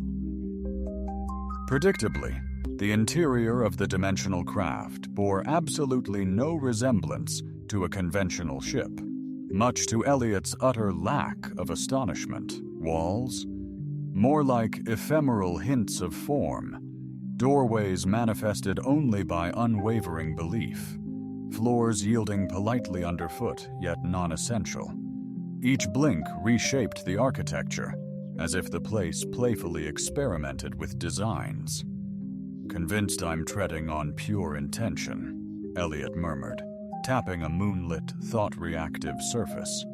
Predictably, the interior of the dimensional craft bore absolutely no resemblance to a conventional ship, much to Elliot's utter lack of astonishment. Walls, more like ephemeral hints of form, doorways manifested only by unwavering belief, floors yielding politely underfoot yet non-essential. Each blink reshaped the architecture, as if the place playfully experimented with designs. Convinced I'm treading on pure intention, Elliot murmured, tapping a moonlit, thought-reactive surface.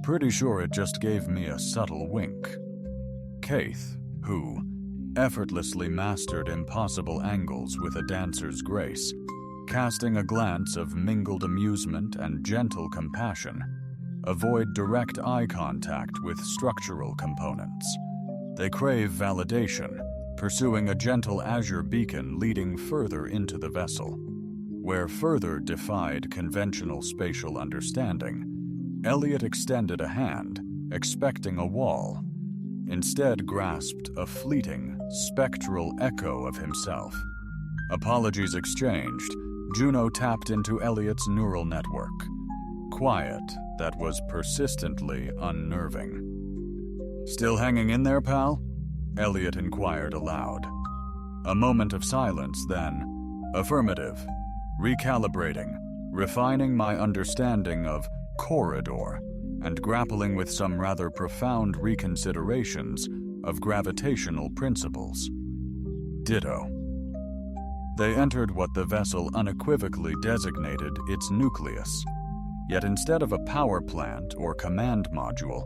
Pretty sure it just gave me a subtle wink. Kaith, who effortlessly mastered impossible angles with a dancer's grace, casting a glance of mingled amusement and gentle compassion, avoid direct eye contact with structural components. They crave validation, pursuing a gentle azure beacon leading further into the vessel. Where further defied conventional spatial understanding, Elliot extended a hand, expecting a wall. Instead grasped a fleeting, spectral echo of himself. Apologies exchanged, Juno tapped into Elliot's neural network. Quiet that was persistently unnerving. Still hanging in there, pal? Elliot inquired aloud. A moment of silence, then. Affirmative. Recalibrating, refining my understanding of corridor, and grappling with some rather profound reconsiderations of gravitational principles. Ditto. They entered what the vessel unequivocally designated its nucleus. Yet instead of a power plant or command module,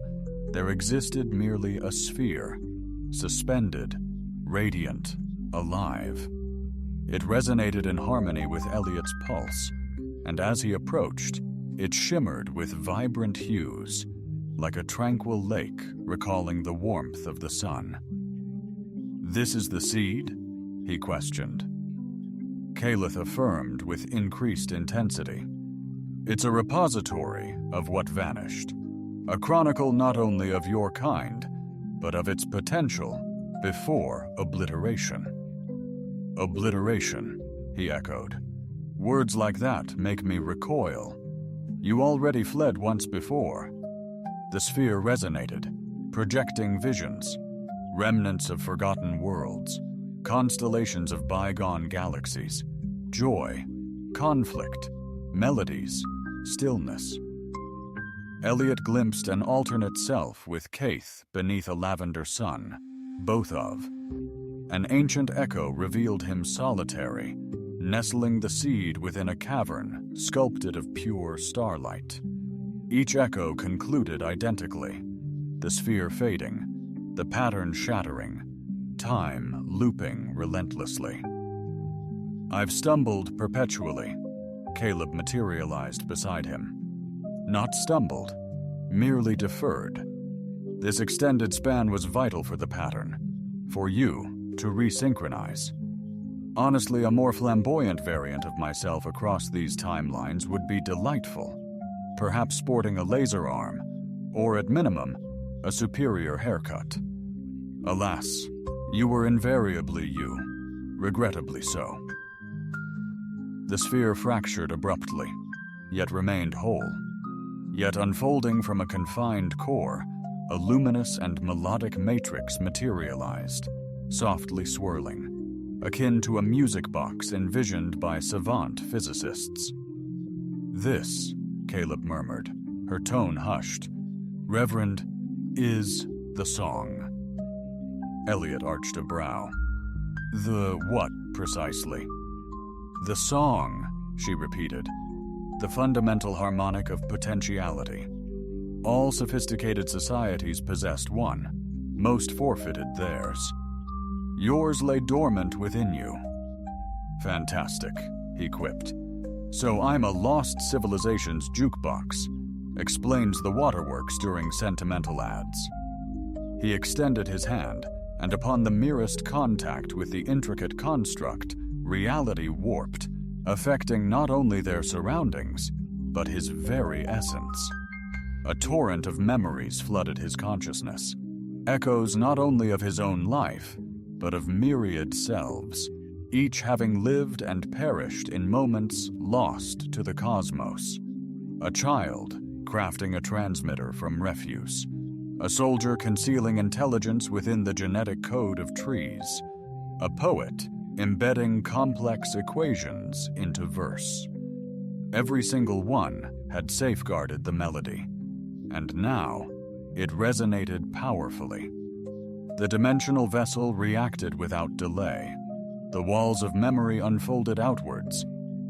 there existed merely a sphere, suspended, radiant, alive. It resonated in harmony with Elliot's pulse, and as he approached, it shimmered with vibrant hues, like a tranquil lake recalling the warmth of the sun. This is the seed? He questioned. Calith affirmed with increased intensity. It's a repository of what vanished, a chronicle not only of your kind, but of its potential before obliteration. Obliteration, he echoed. Words like that make me recoil. You already fled once before. The sphere resonated, projecting visions, remnants of forgotten worlds, constellations of bygone galaxies, joy, conflict, melodies, stillness. Elliot glimpsed an alternate self with Kaith beneath a lavender sun, both of. An ancient echo revealed him solitary, nestling the seed within a cavern sculpted of pure starlight. Each echo concluded identically, the sphere fading, the pattern shattering, time looping relentlessly. I've stumbled perpetually, Caleb materialized beside him. Not stumbled, merely deferred. This extended span was vital for the pattern, for you to resynchronize. Honestly, a more flamboyant variant of myself across these timelines would be delightful, perhaps sporting a laser arm, or at minimum, a superior haircut. Alas, you were invariably you, regrettably so. The sphere fractured abruptly, yet remained whole. Yet unfolding from a confined core, a luminous and melodic matrix materialized, softly swirling, akin to a music box envisioned by savant physicists. This, Caleb murmured, her tone hushed, Reverend, is the song. Elliot arched a brow. The what, precisely? The song, she repeated, the fundamental harmonic of potentiality. All sophisticated societies possessed one, most forfeited theirs. Yours lay dormant within you. Fantastic, he quipped. So I'm a lost civilization's jukebox, explains the waterworks during sentimental ads. He extended his hand, and upon the merest contact with the intricate construct, reality warped, affecting not only their surroundings, but his very essence. A torrent of memories flooded his consciousness, echoes not only of his own life, but of myriad selves, each having lived and perished in moments lost to the cosmos. A child crafting a transmitter from refuse, a soldier concealing intelligence within the genetic code of trees, a poet embedding complex equations into verse. Every single one had safeguarded the melody, and now it resonated powerfully. The dimensional vessel reacted without delay. The walls of memory unfolded outwards,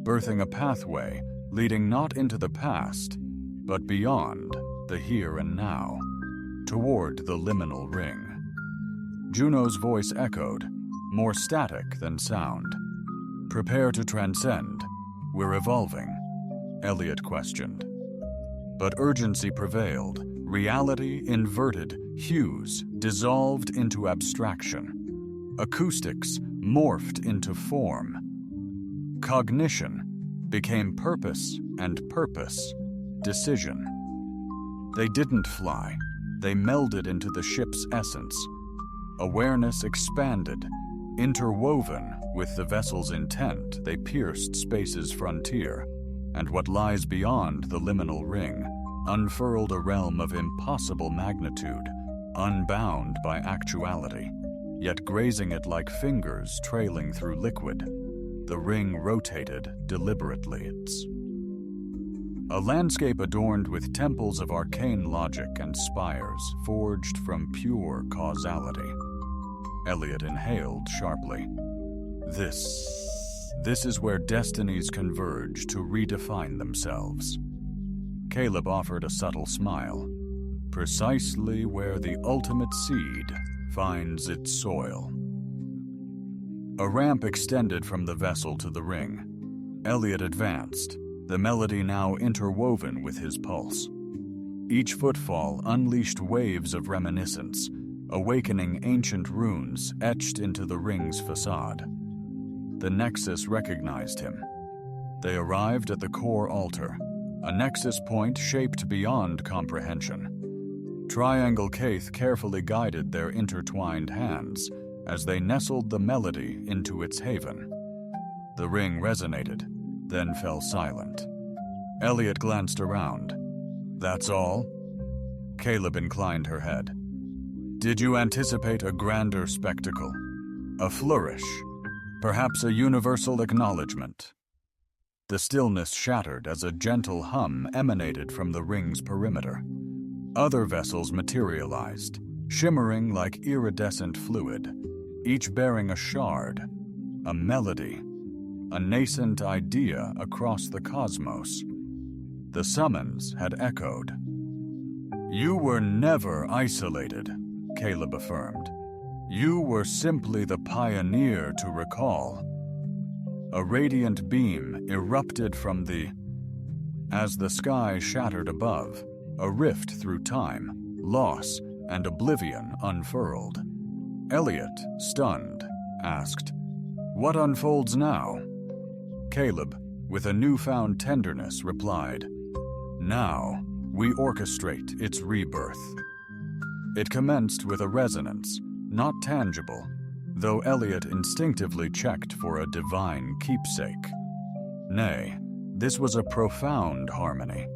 birthing a pathway leading not into the past, but beyond the here and now, toward the liminal ring. Juno's voice echoed, more static than sound. Prepare to transcend. We're evolving, Elliot questioned. But urgency prevailed. Reality inverted, hues dissolved into abstraction. Acoustics morphed into form. Cognition became purpose, and purpose, decision. They didn't fly. They melded into the ship's essence. Awareness expanded. Interwoven with the vessel's intent, they pierced space's frontier, and what lies beyond the liminal ring unfurled a realm of impossible magnitude, unbound by actuality, yet grazing it like fingers trailing through liquid. The ring rotated deliberately. A landscape adorned with temples of arcane logic and spires forged from pure causality. Elliot inhaled sharply. This is where destinies converge to redefine themselves. Caleb offered a subtle smile. Precisely where the ultimate seed finds its soil. A ramp extended from the vessel to the ring. Elliot advanced, the melody now interwoven with his pulse. Each footfall unleashed waves of reminiscence, awakening ancient runes etched into the ring's facade. The Nexus recognized him. They arrived at the core altar, a nexus point shaped beyond comprehension. Triangle Kaith carefully guided their intertwined hands as they nestled the melody into its haven. The ring resonated, then fell silent. Elliot glanced around. That's all? Caleb inclined her head. Did you anticipate a grander spectacle? A flourish? Perhaps a universal acknowledgement? The stillness shattered as a gentle hum emanated from the ring's perimeter. Other vessels materialized, shimmering like iridescent fluid, each bearing a shard, a melody, a nascent idea across the cosmos. The summons had echoed. You were never isolated, Caleb affirmed. You were simply the pioneer to recall. A radiant beam erupted from as the sky shattered above, a rift through time, loss, and oblivion unfurled. Elliot, stunned, asked, What unfolds now? Caleb, with a newfound tenderness, replied, Now we orchestrate its rebirth. It commenced with a resonance, not tangible, though Elliot instinctively checked for a divine keepsake. Nay, this was a profound harmony,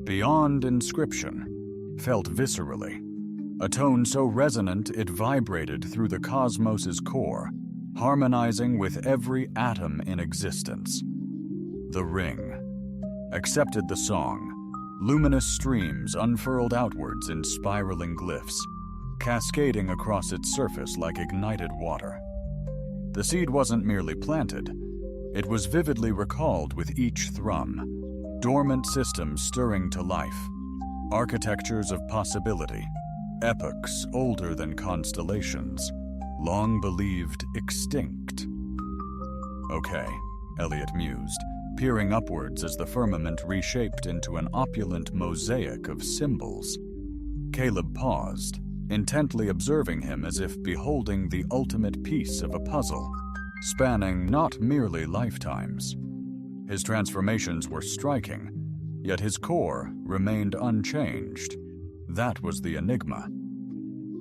beyond inscription, felt viscerally, a tone so resonant it vibrated through the cosmos's core, harmonizing with every atom in existence. The ring accepted the song. Luminous streams unfurled outwards in spiraling glyphs, cascading across its surface like ignited water. The seed wasn't merely planted, it was vividly recalled with each thrum. dormant systems stirring to life, architectures of possibility, epochs older than constellations, long believed extinct. Okay, Elliot mused, peering upwards as the firmament reshaped into an opulent mosaic of symbols. Caleb paused, intently observing him as if beholding the ultimate piece of a puzzle, spanning not merely lifetimes. His transformations were striking, yet his core remained unchanged. That was the enigma.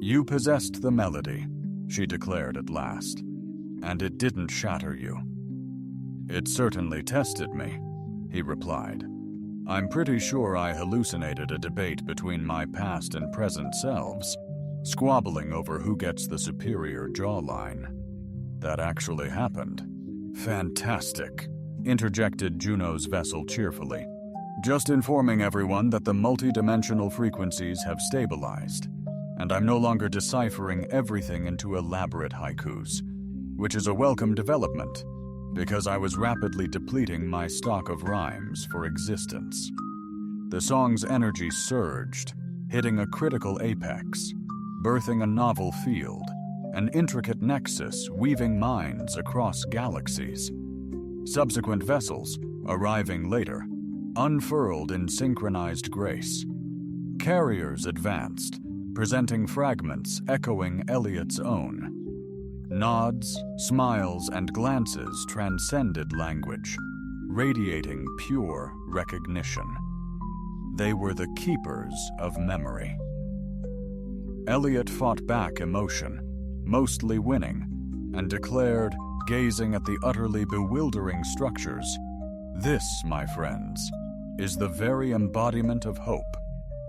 "You possessed the melody," she declared at last, "and it didn't shatter you." "It certainly tested me," he replied. "I'm pretty sure I hallucinated a debate between my past and present selves, squabbling over who gets the superior jawline. That actually happened." "Fantastic," interjected Juno's vessel cheerfully. "Just informing everyone that the multi-dimensional frequencies have stabilized, and I'm no longer deciphering everything into elaborate haikus, which is a welcome development, because I was rapidly depleting my stock of rhymes for existence." The song's energy surged, hitting a critical apex, birthing a novel field, an intricate nexus weaving minds across galaxies. Subsequent vessels, arriving later, unfurled in synchronized grace. Carriers advanced, presenting fragments echoing Elliot's own. Nods, smiles, and glances transcended language, radiating pure recognition. They were the keepers of memory. Elliot fought back emotion, mostly winning, and declared, gazing at the utterly bewildering structures, "This, my friends, is the very embodiment of hope,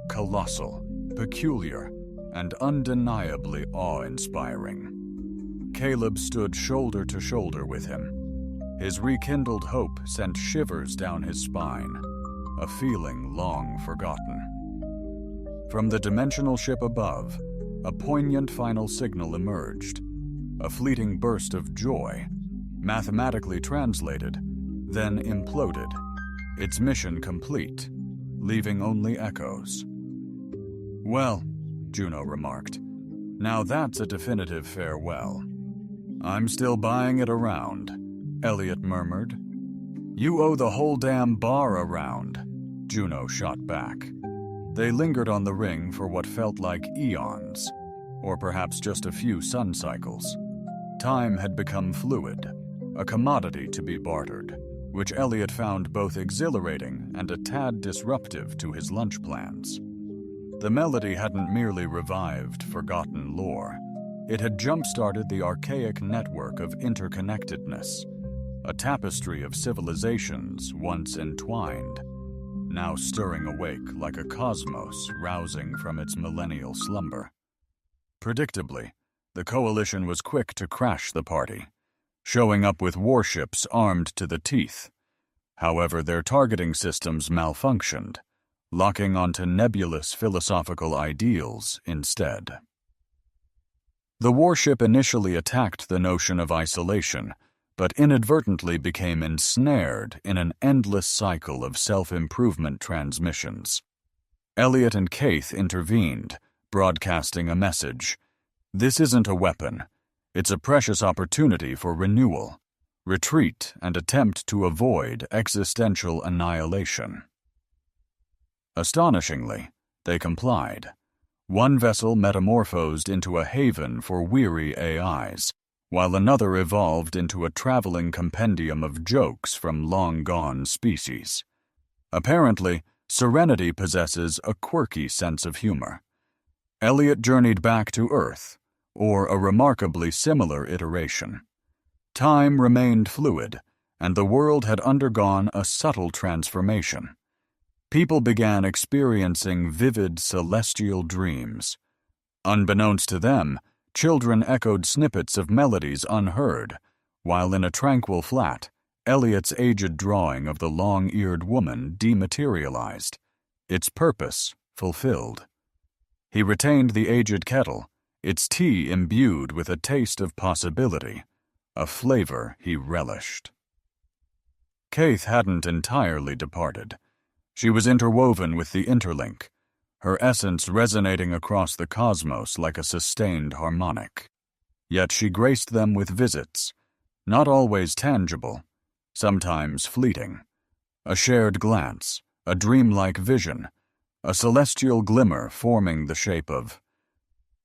colossal, peculiar, and undeniably awe-inspiring." Caleb stood shoulder to shoulder with him. His rekindled hope sent shivers down his spine, a feeling long forgotten. From the dimensional ship above, a poignant final signal emerged, a fleeting burst of joy, mathematically translated, then imploded, its mission complete, leaving only echoes. "Well," Juno remarked, "now that's a definitive farewell." "I'm still buying it around," Elliot murmured. "You owe the whole damn bar a round," Juno shot back. They lingered on the ring for what felt like eons, or perhaps just a few sun cycles. Time had become fluid, a commodity to be bartered, which Elliot found both exhilarating and a tad disruptive to his lunch plans. The melody hadn't merely revived forgotten lore. It had jump-started the archaic network of interconnectedness, a tapestry of civilizations once entwined, now stirring awake like a cosmos rousing from its millennial slumber. Predictably, the coalition was quick to crash the party, showing up with warships armed to the teeth. However, their targeting systems malfunctioned, locking onto nebulous philosophical ideals instead. The warship initially attacked the notion of isolation, but inadvertently became ensnared in an endless cycle of self-improvement transmissions. Elliot and Keith intervened, broadcasting a message. "This isn't a weapon. It's a precious opportunity for renewal, retreat, and attempt to avoid existential annihilation." Astonishingly, they complied. One vessel metamorphosed into a haven for weary AIs, while another evolved into a traveling compendium of jokes from long-gone species. Apparently, Serenity possesses a quirky sense of humor. Elliot journeyed back to Earth, or a remarkably similar iteration. Time remained fluid, and the world had undergone a subtle transformation. People began experiencing vivid celestial dreams. Unbeknownst to them, children echoed snippets of melodies unheard, while in a tranquil flat, Elliot's aged drawing of the long-eared woman dematerialized, its purpose fulfilled. He retained the aged kettle, its tea imbued with a taste of possibility, a flavor he relished. Keith hadn't entirely departed. She was interwoven with the interlink, her essence resonating across the cosmos like a sustained harmonic. Yet she graced them with visits, not always tangible, sometimes fleeting. A shared glance, a dreamlike vision, a celestial glimmer forming the shape of.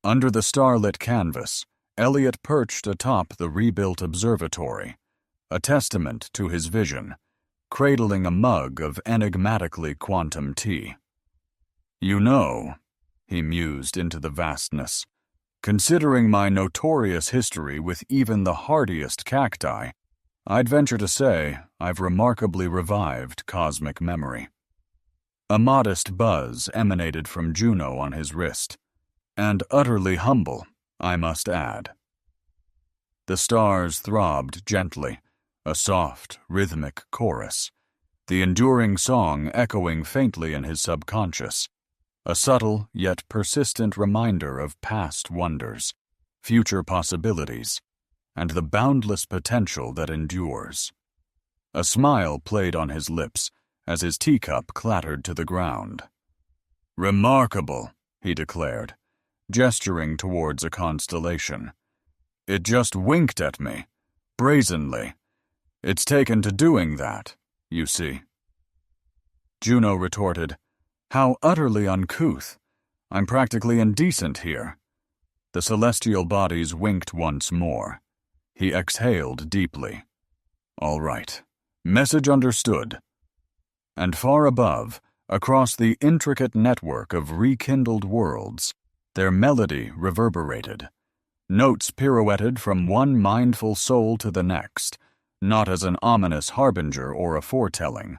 Under the starlit canvas, Elliot perched atop the rebuilt observatory, a testament to his vision, cradling a mug of enigmatically quantum tea. "You know," he mused into the vastness, "considering my notorious history with even the hardiest cacti, I'd venture to say I've remarkably revived cosmic memory." A modest buzz emanated from Juno on his wrist, and utterly humble, I must add. The stars throbbed gently, a soft, rhythmic chorus, the enduring song echoing faintly in his subconscious, a subtle yet persistent reminder of past wonders, future possibilities, and the boundless potential that endures. A smile played on his lips as his teacup clattered to the ground. "Remarkable," he declared, gesturing towards a constellation. "It just winked at me, brazenly. It's taken to doing that, you see." Juno retorted, "How utterly uncouth. I'm practically indecent here." The celestial bodies winked once more. He exhaled deeply. "All right. Message understood." And far above, across the intricate network of rekindled worlds, their melody reverberated. Notes pirouetted from one mindful soul to the next, not as an ominous harbinger or a foretelling,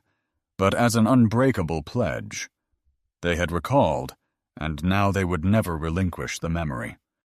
but as an unbreakable pledge. They had recalled, and now they would never relinquish the memory.